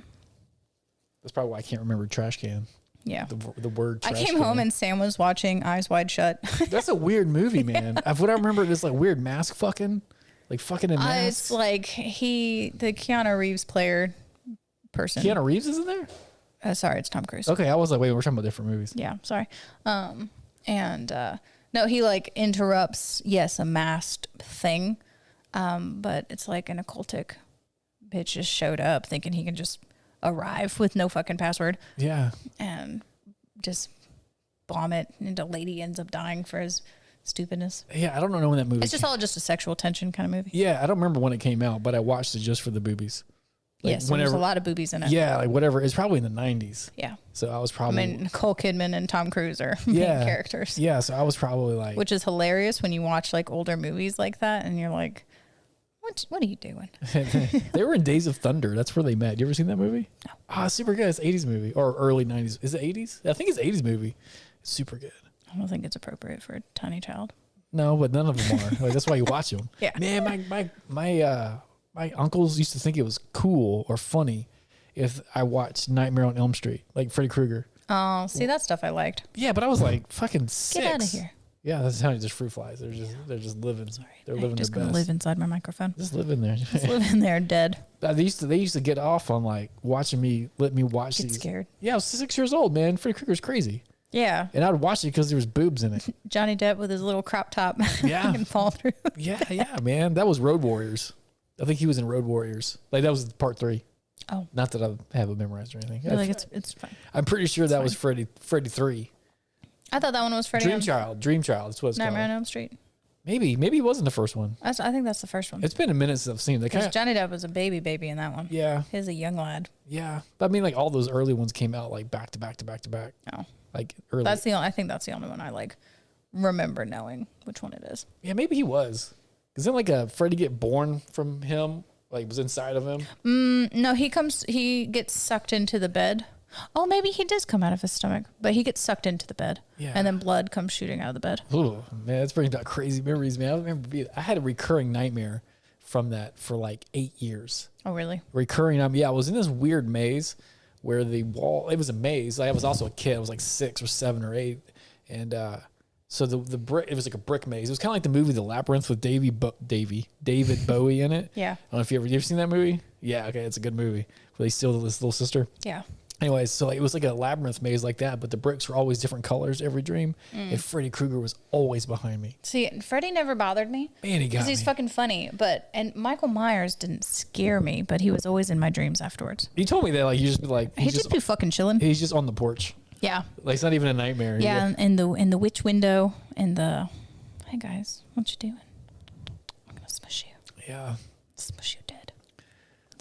That's probably why I can't remember trash can. Yeah. The word trash I came can. home and Sam was watching Eyes Wide Shut. That's a weird movie, man. What I remember is like weird mask fucking. Like fucking in masks. It's like the Keanu Reeves player person. Keanu Reeves is in there? Sorry, it's Tom Cruise. Okay, I was like, wait, we're talking about different movies. Yeah, sorry. No, he like interrupts, yes, a masked thing. But it's like an occultic bitch just showed up thinking he can just arrive with no fucking password. Yeah. And just bomb it, and a lady ends up dying for his stupidness. Yeah, I don't know when that movie It's just all just a sexual tension kind of movie. Yeah, I don't remember when it came out, but I watched it just for the boobies. Like Yes, there's a lot of boobies in it. Yeah, like whatever. It's probably in the 90s. Yeah. So I was probably... I mean, Nicole Kidman and Tom Cruise are main characters. Yeah, so I was probably like... Which is hilarious when you watch like older movies like that and you're like, what are you doing? They were in Days of Thunder. That's where they met. You ever seen that movie? No. Ah, super good. It's 80s movie or early 90s. Is it 80s? I think it's 80s movie. It's super good. I don't think it's appropriate for a tiny child. No, but none of them are. Like, that's why you watch them. Yeah. Man, my uncles used to think it was cool or funny if I watched Nightmare on Elm Street, like Freddy Krueger. Oh, see, that stuff I liked. Yeah, but I was like fucking 6. Get out of here. Yeah, that's how just fruit flies. They're just living. Sorry. They're I'm living just their gonna best. live inside my microphone. Just live in there. Just live in there dead. They used to get off on like watching me, let me watch Get these. scared. Yeah, I was 6 years old, man. Freddy Krueger's crazy. Yeah. And I'd watch it because there was boobs in it. Johnny Depp with his little crop top. Yeah. And fall through. Yeah, man. That was Road Warriors. I think he was in Road Warriors. Like that was part 3. Oh. Not that I have it memorized or anything. Like it's fine. I'm pretty sure that was Freddy 3. I thought that one was Freddy. Dream Child. That's what it's Nightmare on called. Elm Street. Maybe it wasn't the first one. I think that's the first one. It's been a minute since I've seen it. They Because kinda, Johnny Depp was a baby in that one. yeah, He's a young lad. yeah. But I mean, like all those early ones came out like back to back to back to back. Oh. Like early. I think that's the only one I like remember knowing which one it is. Yeah, maybe he was. Is it like a Freddy get born from him? Like was inside of him? No, he gets sucked into the bed. Oh, maybe he does come out of his stomach, but he gets sucked into the bed. Yeah. And then blood comes shooting out of the bed. Ooh, man, that's bringing back crazy memories, man. I remember I had a recurring nightmare from that for like 8 years. Oh, really? Recurring. I was in this weird maze where the wall, it was a maze. I was also a kid. I was like 6 or 7 or 8. And so the brick, it was like a brick maze. It was kind of like the movie The Labyrinth with David Bowie in it. Yeah. I don't know if you ever seen that movie. Yeah, okay, it's a good movie. Where they steal this little sister. Yeah. Anyways, so like, it was like a labyrinth maze like that, but the bricks were always different colors every dream. And Freddy Krueger was always behind me. See, Freddy never bothered me. Man, he got me. He's fucking funny. And Michael Myers didn't scare me, but he was always in my dreams afterwards. He told me that like you just be like He'd just be fucking chilling. he's just on the porch. Yeah. Like it's not even a nightmare. Yeah, in the witch window and the, hey guys, what you doing? I'm gonna smush you. Yeah. Smush you dead.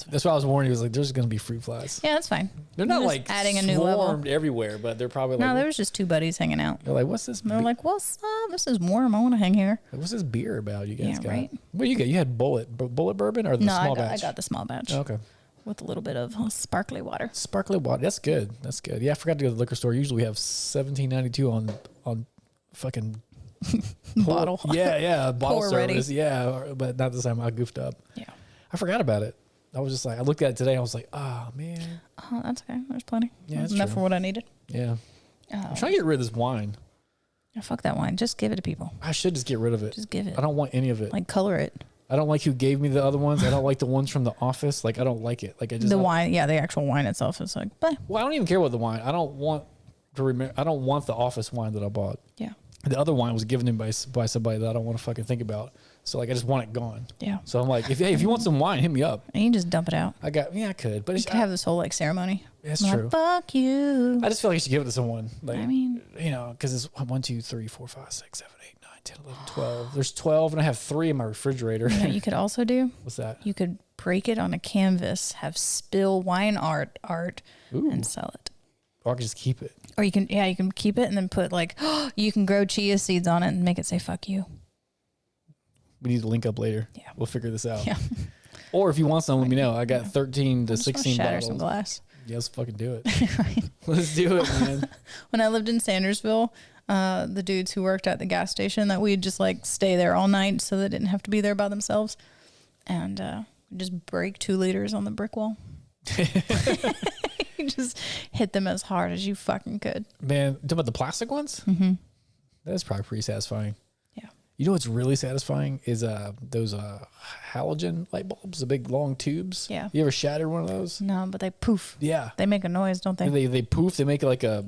That's why I was warning. He was like, "There's gonna be fruit flies. Yeah, that's fine. They're not Just like adding a new level. swarmed everywhere, but they're probably like." No, there was just 2 buddies hanging out. They're like, "What's this? They're like, "What's up? This is warm. I want to hang here." What's this beer about? You guys Yeah, got? right. What you got? You had bullet bourbon or the No, small I batch? got the small batch Oh, okay. with a little bit of sparkly water. Sparkling water. That's good. That's good. Yeah, I forgot to go to the liquor store. Usually we have $17.92 on fucking Bottle. Yeah, bottle Pour ready. service. Yeah, but not this time. I goofed up. Yeah. I forgot about it. I was just like, I looked at it today. I was like, oh man. Oh, that's okay. There's plenty. Yeah, that's enough true. for what I needed. Yeah. I'm trying to get rid of this wine. Oh, fuck that wine. Just give it to people. I should just get rid of it. Just give it. I don't want any of it. Like color it. I don't like who gave me the other ones. I don't like the ones from the office. Like I don't like it. Like I just The wine. Yeah, the actual wine itself is like, but Well, I don't even care about the wine. I don't want to remember. I don't want the office wine that I bought. yeah. The other wine was given to me by somebody that I don't want to fucking think about. So like I just want it gone. Yeah. So I'm like, if you want some wine, hit me up. And you can just dump it out. I could, but You it's, could have this whole like ceremony. that's I'm true. Like, fuck you. I just feel like you should give it to someone. Like, I mean, you know, because it's 1, 2, 3, 4, 5, 6, 7, 8, 9, 10, 11, 12. There's 12, and I have 3 in my refrigerator. you know what you could also do? What's that? You could break it on a canvas, have spill wine art, Ooh. and sell it. Or I can just keep it. Or you can keep it and then put like, you can grow chia seeds on it and make it say fuck you. We need to link up later. Yeah. We'll figure this out. Yeah. Or if you want some, let me know. I got 13 to I'm just gonna 16 shatter bottles. some glass. Yeah, let's fucking do it. Let's do it, man. When I lived in Sandersville, the dudes who worked at the gas station, that we'd just like stay there all night so they didn't have to be there by themselves, and just break 2 liters on the brick wall. You just hit them as hard as you fucking could. Man, talk about the plastic ones? Mm-hmm. That's probably pretty satisfying. Yeah. You know what's really satisfying is those halogen light bulbs, the big long tubes. Yeah. You ever shattered one of those? No, but they poof. Yeah. They make a noise, don't they? They poof. They make like a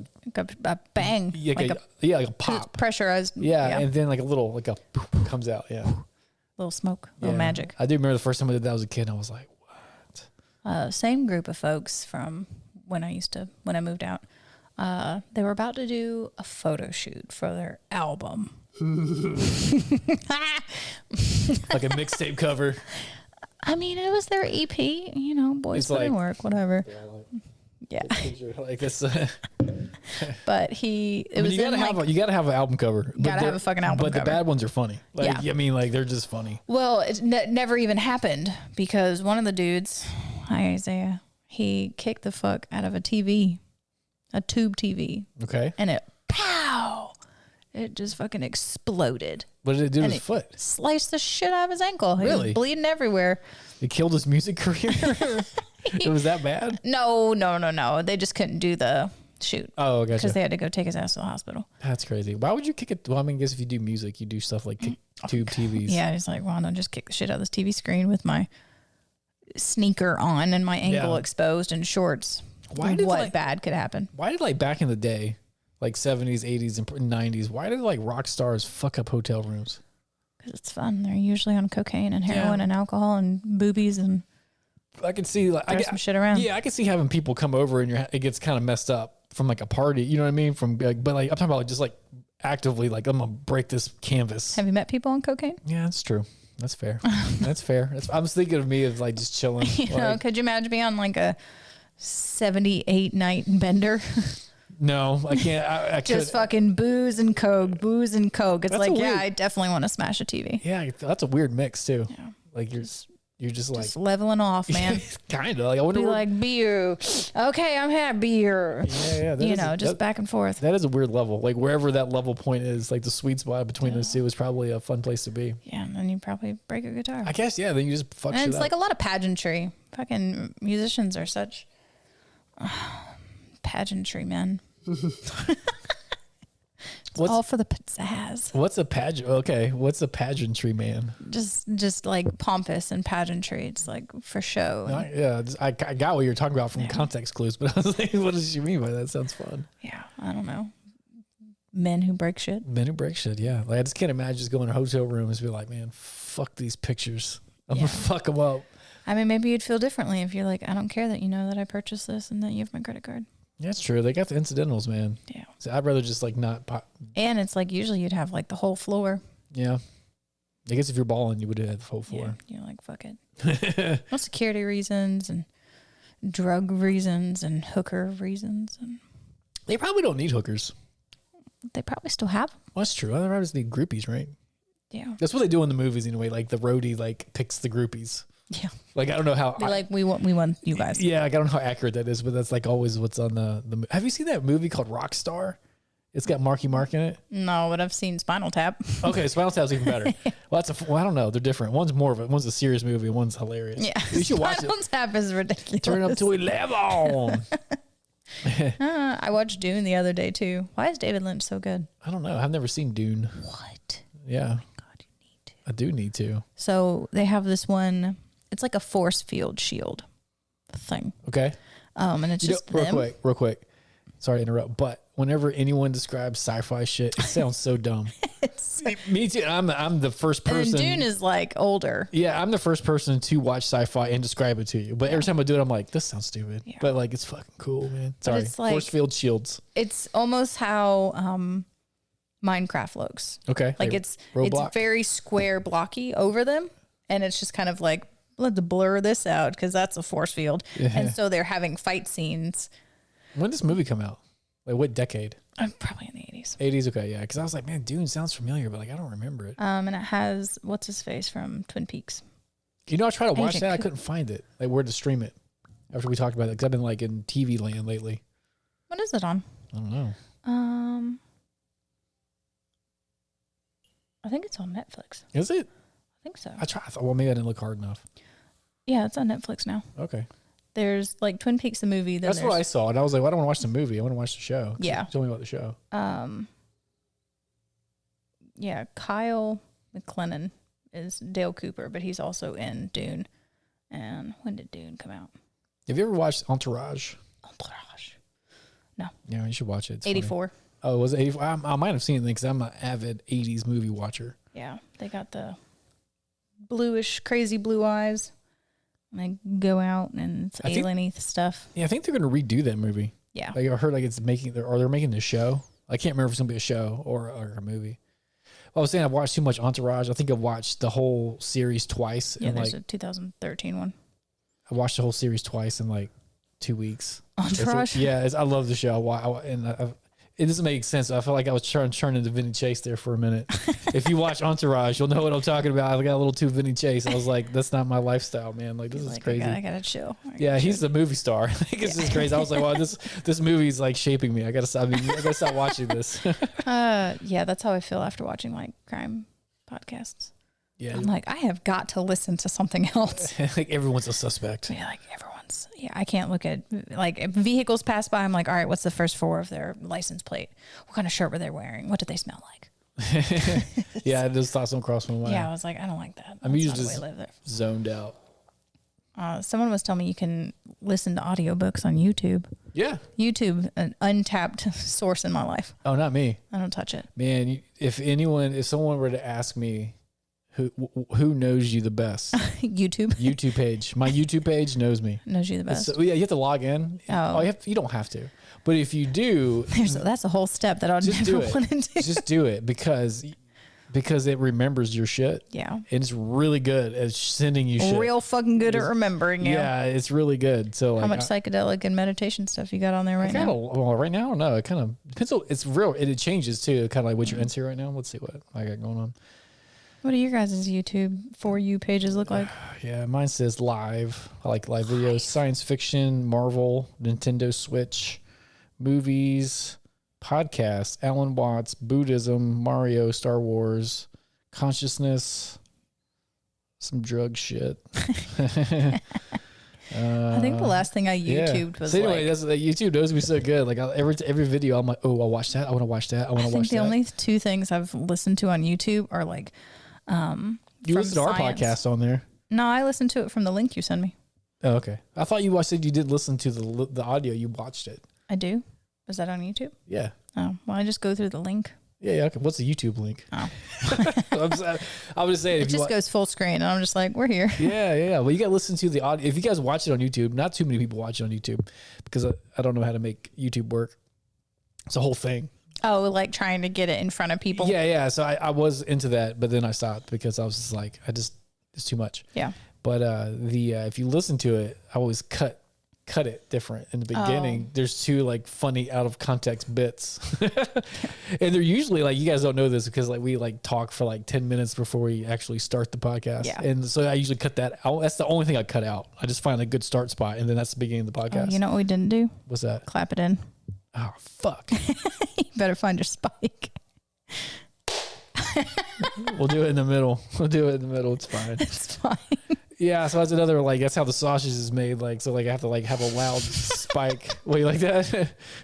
bang. like a pop. Pressurized. Yeah, and then like a poof comes out. Yeah. Little smoke, little magic. I do remember the first time I did that as a kid. I was like, what? Same group of folks from when I moved out. They were about to do a photo shoot for their album. Like a mixtape cover. I mean, it was their EP, you know, boys put in work, whatever. Yeah. Like this. But you gotta have an album cover. Gotta have a fucking album cover. But the bad ones are funny. Like, yeah. I mean, like they're just funny. Well, it never even happened because one of the dudes, hi Isaiah, he kicked the fuck out of a TV, a tube TV. Okay. And pow! It just fucking exploded. What did it do to his foot? Sliced the shit out of his ankle. He Really? was bleeding everywhere. It killed his music career? It was that bad? No. They just couldn't do the shoot. Oh, gotcha. Because they had to go take his ass to the hospital. That's crazy. Why would you kick it? Well, I mean, I guess if you do music, you do stuff like tube TVs. Yeah, he's like, well, don't just kick the shit out of this TV screen with my sneaker on and my ankle exposed and shorts. What bad could happen? Why did like back in the day, like 70s, 80s, and 90s, why did like rock stars fuck up hotel rooms? Because it's fun. They're usually on cocaine and heroin and alcohol and boobies and I can see like some shit around. Yeah, I can see having people come over and it gets kind of messed up from like a party. You know what I mean? From like, but like I'm talking about like just like actively like I'm gonna break this canvas. Have you met people on cocaine? Yeah, that's true. That's fair. That's fair. I was thinking of me as like just chilling. You know, could you imagine being on like a 78 night bender? No, I can't. I just fucking booze and coke. It's like, I definitely want to smash a TV. Yeah, that's a weird mix too. Yeah. Like you're just like leveling off, man. Kind of like I wonder. Be like beer. Okay, I'm having beer. Yeah. You know, just back and forth. That is a weird level. Like wherever that level point is, like the sweet spot between those two is probably a fun place to be. Yeah, and then you probably break a guitar. I guess then you just fuck. And shit it's up. like a lot of pageantry. Fucking musicians are such pageantry men. All for the pizzazz. What's a pageant? Okay, what's a pageantry, man? Just like pompous and pageantry. It's like for show. I got what you're talking about from context clues, but I was like, what does she mean by that? Sounds fun. Yeah, I don't know. Men who break shit. Men who break shit. Yeah, like I just can't imagine just going to hotel rooms and be like, man, fuck these pictures. I'm gonna fuck them up. I mean, maybe you'd feel differently if you're like, I don't care that you know that I purchased this and that you have my credit card. That's true. They got the incidentals, man. Yeah. So I'd rather just like not pop. And it's like usually you'd have like the whole floor. Yeah. I guess if you're balling, you would have the whole floor. Yeah, you're like, fuck it. Well, security reasons and drug reasons and hooker reasons. And they probably don't need hookers. They probably still have them. Well, that's true. They probably just need groupies, right? Yeah. That's what they do in the movies anyway. Like the roadie like picks the groupies. Yeah. Like I don't know how. We want you guys. Yeah, like, I don't know how accurate that is, but that's like always what's on the. Have you seen that movie called Rockstar? It's got Marky Mark in it. No, but I've seen Spinal Tap. Okay, Spinal Tap's even better. Well, I don't know. They're different. One's more of it. One's a serious movie. And one's hilarious. Yeah, you should watch it. Spinal Tap is ridiculous. Turn up to 11. I watched Dune the other day too. Why is David Lynch so good? I don't know. I've never seen Dune. What? Yeah. Oh God, you need to. I do need to. So they have this one. It's like a force field shield thing. Okay. And it's just real quick. Sorry to interrupt, but whenever anyone describes sci-fi shit, it sounds so dumb. Me too. I'm the first person. And Dune is like older. Yeah, I'm the first person to watch sci-fi and describe it to you. But every time I do it, I'm like, this sounds stupid. Yeah. But like, it's fucking cool, man. Sorry. It's like, force field shields. It's almost how Minecraft looks. Okay. Like it's very square blocky over them. And it's just kind of like, let's blur this out because that's a force field. Yeah. And so they're having fight scenes. When did this movie come out? Like what decade? Probably in the 80s. 80s, okay, yeah. Because I was like, man, Dune sounds familiar, but like I don't remember it. And it has what's his face from Twin Peaks. You know, I tried to watch Agent that. I Cooper. couldn't find it. Like where to stream it after we talked about it. Because I've been like in TV land lately. What is it on? I don't know. I think it's on Netflix. Is it? I think so. I tried. Well, maybe I didn't look hard enough. Yeah, it's on Netflix now. Okay. There's like Twin Peaks the movie. Then That's what I saw. And I was like, well, I don't want to watch the movie. I want to watch the show. Yeah. Tell me about the show. Yeah, Kyle McLennan is Dale Cooper, but he's also in Dune. And when did Dune come out? Have you ever watched Entourage? Entourage. No. Yeah, you should watch it. It's 84. funny. Oh, was it 84? I might have seen it because I'm an avid 80s movie watcher. Yeah, they got the bluish, crazy blue eyes. And they go out and it's alien-y stuff. Yeah, I think they're going to redo that movie. Yeah. Like I heard like it's making, or they're making the show. I can't remember if it's going to be a show or a movie. Well, I was saying I've watched too much Entourage. I think I've watched the whole series twice. Yeah, in there's like, a 2013 one. I watched the whole series twice in like 2 weeks. Entourage? I love the show. It doesn't make sense. I felt like I was trying to turn into Vinny Chase there for a minute. If you watch Entourage, you'll know what I'm talking about. I got a little too Vinny Chase. I was like, that's not my lifestyle, man. Like, this is crazy. I gotta chill. He's the movie star. I think it's just crazy. I was like, wow, this movie's like shaping me. I gotta stop watching this. Yeah, that's how I feel after watching like crime podcasts. Yeah. I'm like, I have got to listen to something else. Like everyone's a suspect. Yeah, like I can't look at, like, if vehicles pass by, I'm like, all right, what's the first four of their license plate? What kind of shirt were they wearing? What did they smell like? Yeah, I just thought some crossed my mind. Yeah, I was like, I don't like that. I'm That's usually not the way I live there. zoned out. Someone was telling me you can listen to audiobooks on YouTube. Yeah. YouTube, an untapped source in my life. Oh, not me. I don't touch it. Man, if someone were to ask me who knows you the best, YouTube page. My YouTube page knows me. Knows you the best. So, yeah, you have to log in. Oh. You don't have to. But if you do, that's a whole step that I'd never want to do. Just do it because it remembers your shit. Yeah. And it's really good at sending you shit. Real fucking good at remembering you. Yeah, it's really good. So like, how much psychedelic and meditation stuff you got on there right now? Well, right now, no. It kind of depends. It's real. It changes too. Kind of like what you're into right now. Let's see what I got going on. What do your guys' YouTube For You pages look like? Yeah, mine says live. I like live videos, science fiction, Marvel, Nintendo Switch, movies, podcasts, Alan Watts, Buddhism, Mario, Star Wars, consciousness, some drug shit. I think the last thing I YouTubed was so anyway, like... that's YouTube knows me so good. Like every video, I'm like, oh, I'll watch that. I want to watch that. I want to watch that. The only two things I've listened to on YouTube are like... you listen to our podcast on there. No, I listened to it from the link you sent me. Oh, okay. I thought you said you did listen to the audio. You watched it. I do. Is that on YouTube? Yeah. Oh, well, I just go through the link. Yeah. Okay. What's the YouTube link? Oh. I would say it just goes full screen, and I'm just like, we're here. Yeah. Well, you got to listen to the audio. If you guys watch it on YouTube, not too many people watch it on YouTube because I don't know how to make YouTube work. It's a whole thing. Oh, like trying to get it in front of people. Yeah. So I was into that, but then I stopped because I was just like, it's too much. Yeah. But if you listen to it, I always cut it different in the beginning. Oh. There's two like funny out of context bits, and they're usually like, you guys don't know this because like we like talk for like 10 minutes before we actually start the podcast. Yeah. And so I usually cut that out. That's the only thing I cut out. I just find a good start spot, and then that's the beginning of the podcast. Oh, you know what we didn't do? What's that? Clap it in. Oh fuck. You better find your spike. We'll do it in the middle. It's fine. It's fine. Yeah, so that's another like that's how the sausage is made. Like so, like I have to like have a loud spike. Wait, like that?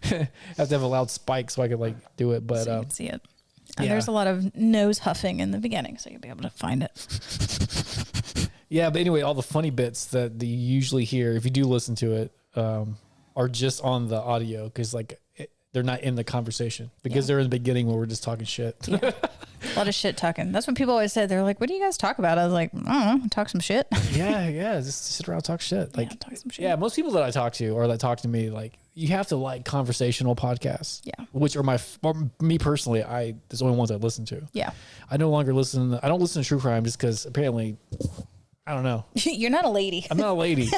I have to have a loud spike so I can like do it. But so you can see it. Yeah. There's a lot of nose huffing in the beginning, so you'll be able to find it. Yeah, but anyway, all the funny bits that you usually hear if you do listen to it are just on the audio because like they're not in the conversation because they're in the beginning where we're just talking shit. Yeah. A lot of shit talking. That's what people always say. They're like, what do you guys talk about? I was like, I don't know, talk some shit. Yeah. Just sit around and talk shit. Like, talk some shit. Yeah, most people that I talk to or that talk to me, like, you have to like conversational podcasts. Yeah. Which are me personally, there's only ones I listen to. Yeah. I don't listen to true crime just because apparently, I don't know. You're not a lady. I'm not a lady.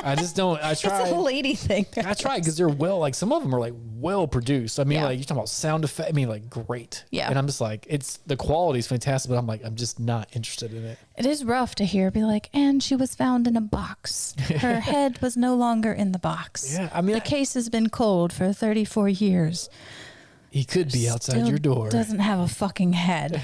I just don't. I try. It's a lady thing. I try because they're like some of them are like well produced. I mean, like you're talking about sound effect. I mean, like great. Yeah. And I'm just like, the quality is fantastic, but I'm like, I'm just not interested in it. It is rough to hear be like, and she was found in a box. Her head was no longer in the box. Yeah. I mean, the case has been cold for 34 years. He could be outside Still your door. Doesn't have a fucking head.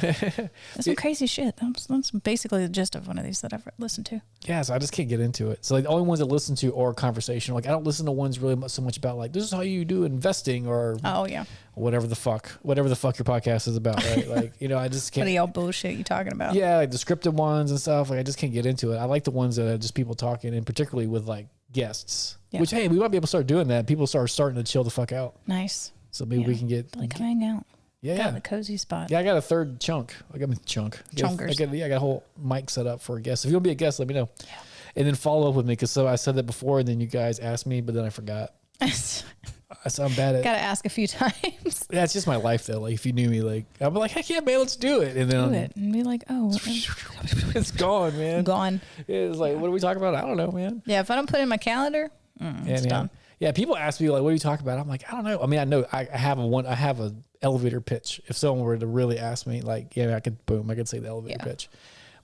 That's some crazy shit. That's basically the gist of one of these that I've listened to. Yeah, so I just can't get into it. So like the only ones I listen to are conversational. Like I don't listen to ones really so much about like this is how you do investing or whatever the fuck your podcast is about, right? Like I just can't. What are y'all bullshit you talking about? Yeah, like the scripted ones and stuff. Like I just can't get into it. I like the ones that are just people talking, and particularly with like guests. Yeah. Which hey, we might be able to start doing that. People start starting to chill the fuck out. Nice. So maybe we can get come hang out. Yeah, got the cozy spot. Yeah, I got a third chunk. I got a chunk. Chunkers. I got a whole mic set up for a guest. If you want to be a guest, let me know. Yeah. And then follow up with me because I said that before, and then you guys asked me, but then I forgot. So I'm bad at. Got to ask a few times. Yeah, it's just my life though. Like if you knew me, like I'd be like, heck yeah, man, let's do it, and then do it and be like, oh, it's gone, man. Gone. It's like, what are we talking about? I don't know, man. Yeah, if I don't put it in my calendar, it's done. Yeah, people ask me like, "What are you talking about?" I'm like, I don't know. I mean, I know I have a elevator pitch. If someone were to really ask me, like, yeah, I could say the elevator pitch.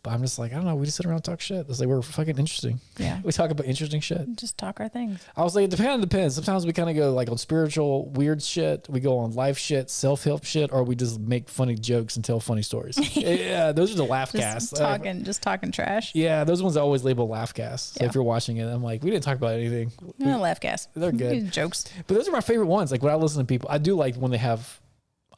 But I'm just like, I don't know. We just sit around and talk shit. It's like we're fucking interesting. Yeah, we talk about interesting shit. Just talk our things. I was like, it depends. Sometimes we kind of go like on spiritual weird shit. We go on life shit, self help shit, or we just make funny jokes and tell funny stories. Yeah, those are the laugh casts. Just talking trash. Yeah, those ones I always label laugh casts. So if you're watching it, I'm like, we didn't talk about anything. No laugh casts. They're good jokes. But those are my favorite ones. Like when I listen to people, I do like when they have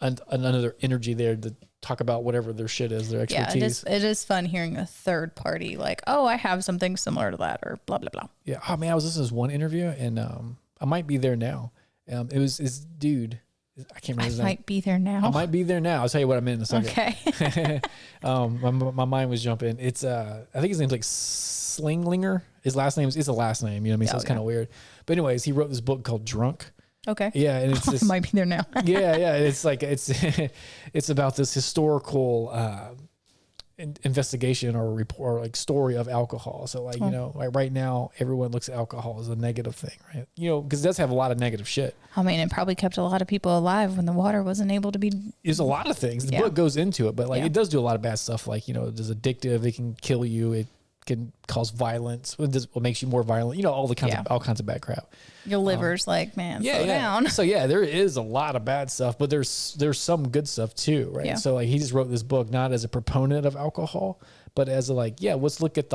another energy there to talk about whatever their shit is, their expertise. Yeah, it is fun hearing a third party like, oh, I have something similar to that or blah, blah, blah. Yeah. Oh, man, I was listening to this one interview and I might be there now. It was this dude. I can't remember his name. I might be there now. I might be there now. I'll tell you what I meant in a second. Okay. My mind was jumping. It's I think his name's like Slinglinger. His last name is a last name. You know what I mean? So it's kind of weird. But anyways, he wrote this book called Drunk. Okay. Yeah, and it's just, might be there now. yeah. It's like it's about this historical investigation or report or like story of alcohol. So like like right now everyone looks at alcohol as a negative thing, right? Because it does have a lot of negative shit. I mean, it probably kept a lot of people alive when the water wasn't able to be. There's a lot of things. The book goes into it, but like it does do a lot of bad stuff. Like it is addictive. It can kill you. It can cause violence. What makes you more violent? All kinds of bad crap. Your liver's like, man, slow down. So there is a lot of bad stuff, but there's some good stuff too, right? Yeah. So like he just wrote this book not as a proponent of alcohol, but as a let's look at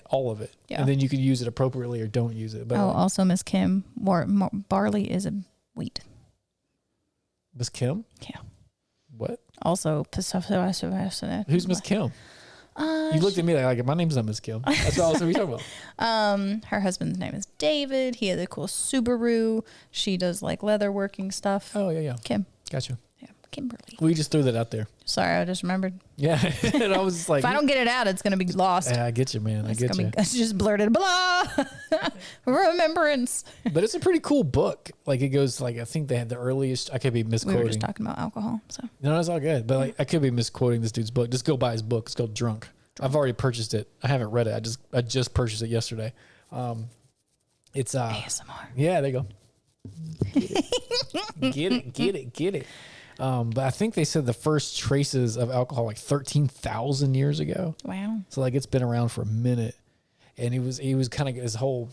all of it, and then you can use it appropriately or don't use it. But also Miss Kim, barley is a wheat. Miss Kim? Yeah. What? Also, who's Miss Kim? You looked at me like my name's not Miss Kim. That's what we talking about. Her husband's name is David. He had a cool Subaru. She does like leather working stuff. Oh yeah. Kim. Gotcha. Yeah, Kimberly. We just threw that out there. Sorry, I just remembered. Yeah, and I was just like, if I don't get it out, it's gonna be lost. Yeah, I get you, man. I get you. It's just blurted, blah, remembrance. But it's a pretty cool book. Like it goes like I think they had the earliest. I could be misquoting. We were just talking about alcohol, so no, that's all good. But like I could be misquoting this dude's book. Just go buy his book. It's called Drunk. I've already purchased it. I haven't read it. I just purchased it yesterday. It's ASMR. Yeah, there you go. Get it. But I think they said the first traces of alcohol like 13,000 years ago. Wow. So like it's been around for a minute, and he was kind of his whole.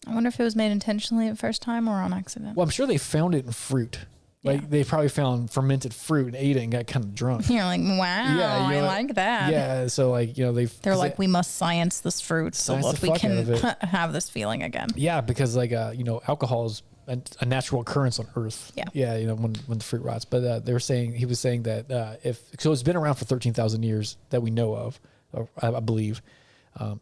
I wonder if it was made intentionally at first time or on accident. Well, I'm sure they found it in fruit. Like they probably found fermented fruit and ate it and got kind of drunk. You're like, wow, I like that. Yeah, so like they're like, we must science this fruit so that we can have this feeling again. Yeah, because like alcohol is a natural occurrence on Earth. Yeah, when the fruit rots. But he was saying that so it's been around for 13,000 years that we know of, I believe.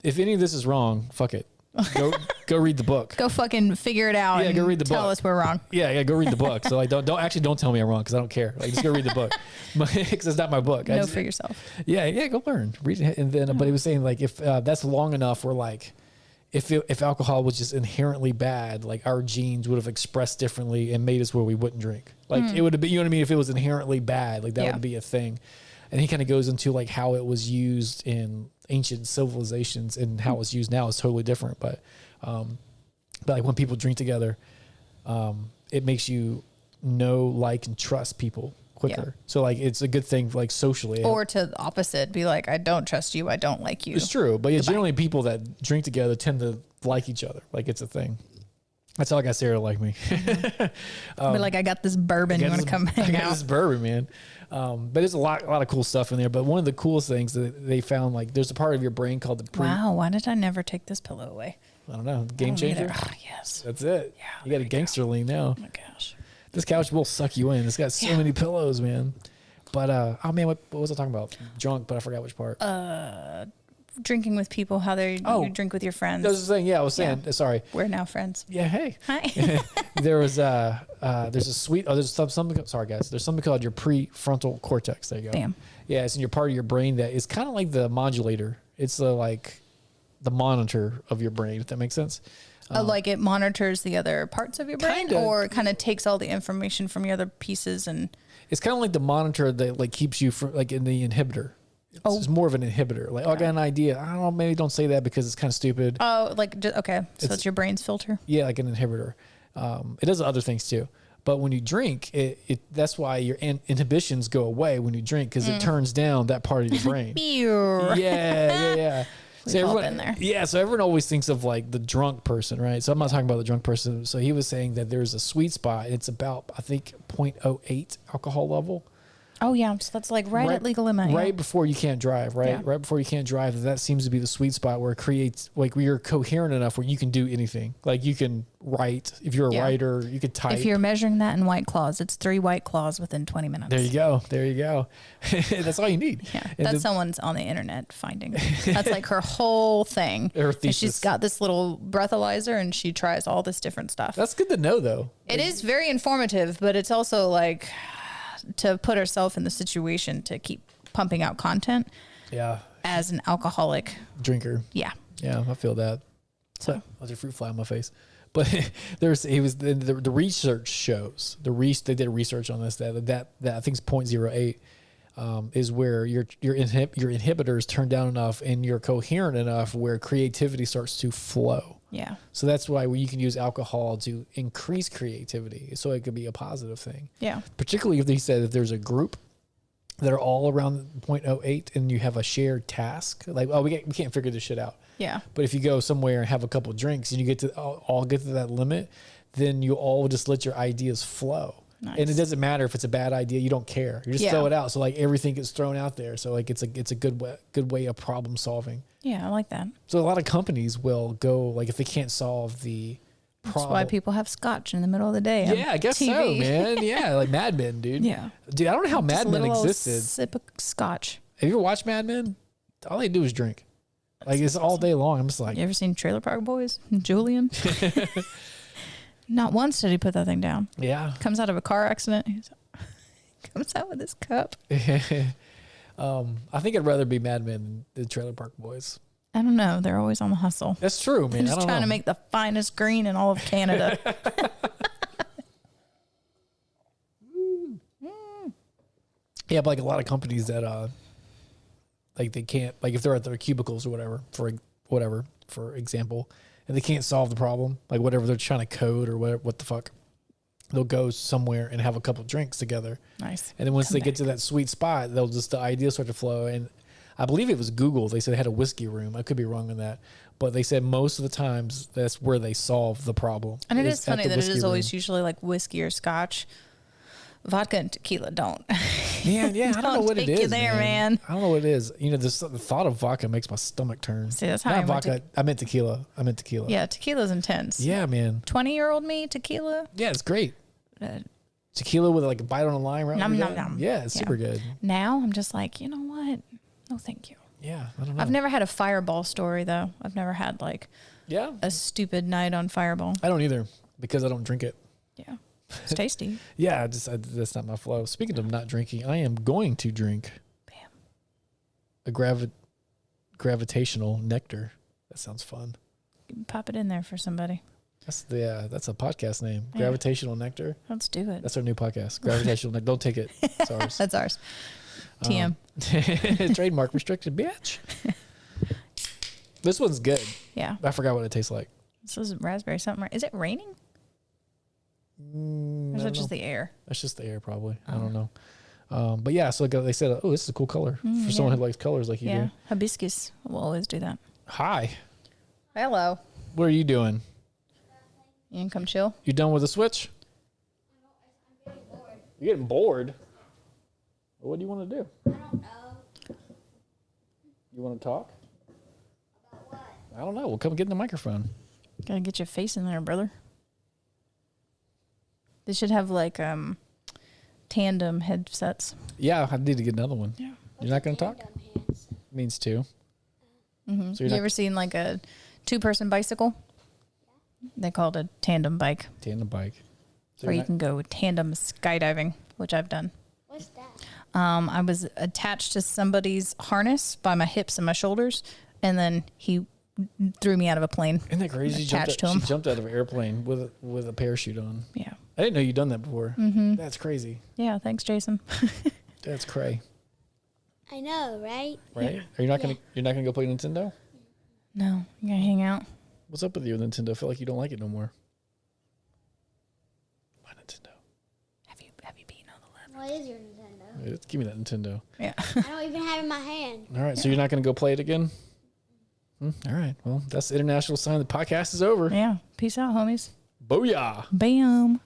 If any of this is wrong, fuck it. Go read the book. Go fucking figure it out. Yeah, go read the book. Tell us we're wrong. Yeah, go read the book. So like, don't tell me I'm wrong because I don't care. Like, just go read the book because it's not my book. Know for yourself. Yeah, go learn, read it, and then. But he was saying like if that's long enough, where like if alcohol was just inherently bad, like our genes would have expressed differently and made us where we wouldn't drink. Like it would have been, you know what I mean? If it was inherently bad, like that would be a thing. And he kind of goes into like how it was used in ancient civilizations and how it's used now is totally different. But But like when people drink together, it makes you know, like, and trust people quicker. So like it's a good thing like socially. Or to the opposite, be like, I don't trust you, I don't like you. It's true, but yeah, generally people that drink together tend to like each other. Like it's a thing. That's how I got Sarah to like me. But like, I got this bourbon. You want to come hang I got out? this bourbon, man. But there's a lot of cool stuff in there. But one of the coolest things that they found, like, there's a part of your brain called the Wow, why did I never take this pillow away? I don't know, game changer. Oh, yes. That's it. Yeah, you got a gangster lean now. Oh my gosh. This couch will suck you in. It's got so many pillows, man. But oh man, what was I talking about? Drunk, but I forgot which part. Drinking with people, how you drink with your friends. That was the thing. Yeah, I was saying. Sorry. We're now friends. Yeah. Hey. Hi. There's a sweet. Oh, there's something. Sorry, guys. There's something called your prefrontal cortex. There you go. Damn. Yeah, it's in your part of your brain that is kind of like the modulator. It's the monitor of your brain. If that makes sense. Like it monitors the other parts of your brain, Kinda. or it kind of takes all the information from your other pieces and. It's kind of like the monitor that like keeps you from like in the inhibitor. It's more of an inhibitor. Like, I got an idea. I don't know. Maybe don't say that because it's kind of stupid. Oh, like, okay. So it's your brain's filter. Yeah, like an inhibitor. It does other things too. But when you drink, that's why your inhibitions go away when you drink, because it turns down that part of your brain. Yeah. So We've all everyone, been there. Yeah, so everyone always thinks of like the drunk person, right? So I'm not talking about the drunk person. So he was saying that there's a sweet spot. It's about, I think, 0.08 alcohol level. Oh yeah, so that's like right at legal limit. Right before you can't drive, right? Yeah. Right before you can't drive, that seems to be the sweet spot where it creates, like, where you're coherent enough where you can do anything. Like you can write, if you're a writer, you could type. If you're measuring that in White Claws, it's 3 White Claws within 20 minutes. There you go. That's all you need. Yeah, that's someone's on the internet finding. That's like her whole thing. Her thesis. And she's got this little breathalyzer and she tries all this different stuff. That's good to know, though. It is very informative, but it's also like to put herself in the situation to keep pumping out content. Yeah. As an alcoholic drinker. Yeah. Yeah, I feel that. So there's a fruit fly on my face. But the research shows they did research on this that I think it's 0.08 is where your inhibitors turn down enough and you're coherent enough where creativity starts to flow. Yeah. So that's why you can use alcohol to increase creativity. So it could be a positive thing. Yeah. Particularly if they said if there's a group that are all around 0.08 and you have a shared task, like, oh, we can't figure this shit out. Yeah. But if you go somewhere and have a couple of drinks and you get to all get to that limit, then you all just let your ideas flow. Nice. And it doesn't matter if it's a bad idea, you don't care. You just throw it out. So like everything gets thrown out there. So like it's a good way of problem solving. Yeah, I like that. So a lot of companies will go, like, if they can't solve the problem. That's why people have scotch in the middle of the day. Yeah, I guess TV. so, man. Yeah, like Mad Men, dude. Yeah. Dude, I don't know how Just Mad a Men little existed. Sip of scotch. Have you ever watched Mad Men? All they do is drink. Like, it's all day long. I'm just like. You ever seen Trailer Park Boys? Julian? Not once did he put that thing down. Yeah. Comes out of a car accident. Comes out with his cup. I think I'd rather be Mad Men than the Trailer Park Boys. I don't know. They're always on the hustle. That's true, man. They're just trying to make the finest green in all of Canada. Yeah, but like a lot of companies that like they can't, like if they're at their cubicles or whatever, for example, and they can't solve the problem, like whatever they're trying to code or whatever, what the fuck, they'll go somewhere and have a couple drinks together. Nice. And then once they get to that sweet spot, the ideas start to flow. And I believe it was Google. They said they had a whiskey room. I could be wrong on that, but they said most of the times that's where they solve the problem. And it is funny that it is always room. usually like whiskey or scotch. Vodka and tequila don't. Man, yeah, I don't know what it take is. you there, man. I don't know what it is. You know, the thought of vodka makes my stomach turn. See, that's how Not I went vodka. I meant tequila. Yeah, tequila's intense. Yeah, man. 20-year-old me, tequila. Yeah, it's great. Tequila with like a bite on a lime, right? Nom, nom, nom. Yeah, it's super good. Now I'm just like, you know what? No, thank you. Yeah, I don't know. I've never had a Fireball story though. I've never had like a stupid night on Fireball. I don't either because I don't drink it. Yeah, it's tasty. Yeah, that's not my flow. Speaking of not drinking, I am going to drink a gravitational nectar. That sounds fun. Pop it in there for somebody. That's a podcast name. Yeah. Gravitational nectar. Let's do it. That's our new podcast. Gravitational nectar. Don't take it. It's ours. That's ours. TM. Trademark restricted, bitch. This one's good. Yeah. I forgot what it tastes like. This is raspberry something. Is it raining? Or is it just the air? That's just the air, probably. I don't know. But yeah, so they said, oh, this is a cool color for someone who likes colors like you do. Hibiscus will always do that. Hi. Hello. What are you doing? You can come chill? You done with the Switch? I'm getting bored. You're getting bored? What do you want to do? I don't know. You want to talk? About what? I don't know. We'll come get in the microphone. Gotta get your face in there, brother. They should have like tandem headsets. Yeah, I need to get another one. Yeah. You're not going to talk? Tandem hands. Means two. Mm-hmm. So You you're ever seen like a 2-person bicycle? They call it a tandem bike. tandem bike. So Or you're you not- can go tandem skydiving, which I've done. What's that? I was attached to somebody's harness by my hips and my shoulders, and then he threw me out of a plane. Isn't that crazy? Attached to She him. jumped out of an airplane with a parachute on. Yeah. I didn't know you'd done that before. Mm-hmm. That's crazy. Yeah, thanks, Jason. That's cray. I know, right? Right? Are you not gonna you're not gonna go play Nintendo? No, you gotta hang out. What's up with you, Nintendo? I feel like you don't like it no more. My Nintendo. Have you beaten all the What is your Nintendo? Give me that Nintendo. Yeah. I don't even have it in my hand. All right, so you're not gonna go play it again? All right. Well, that's the international sign the podcast is over. Yeah. Peace out, homies. Booyah. Bam.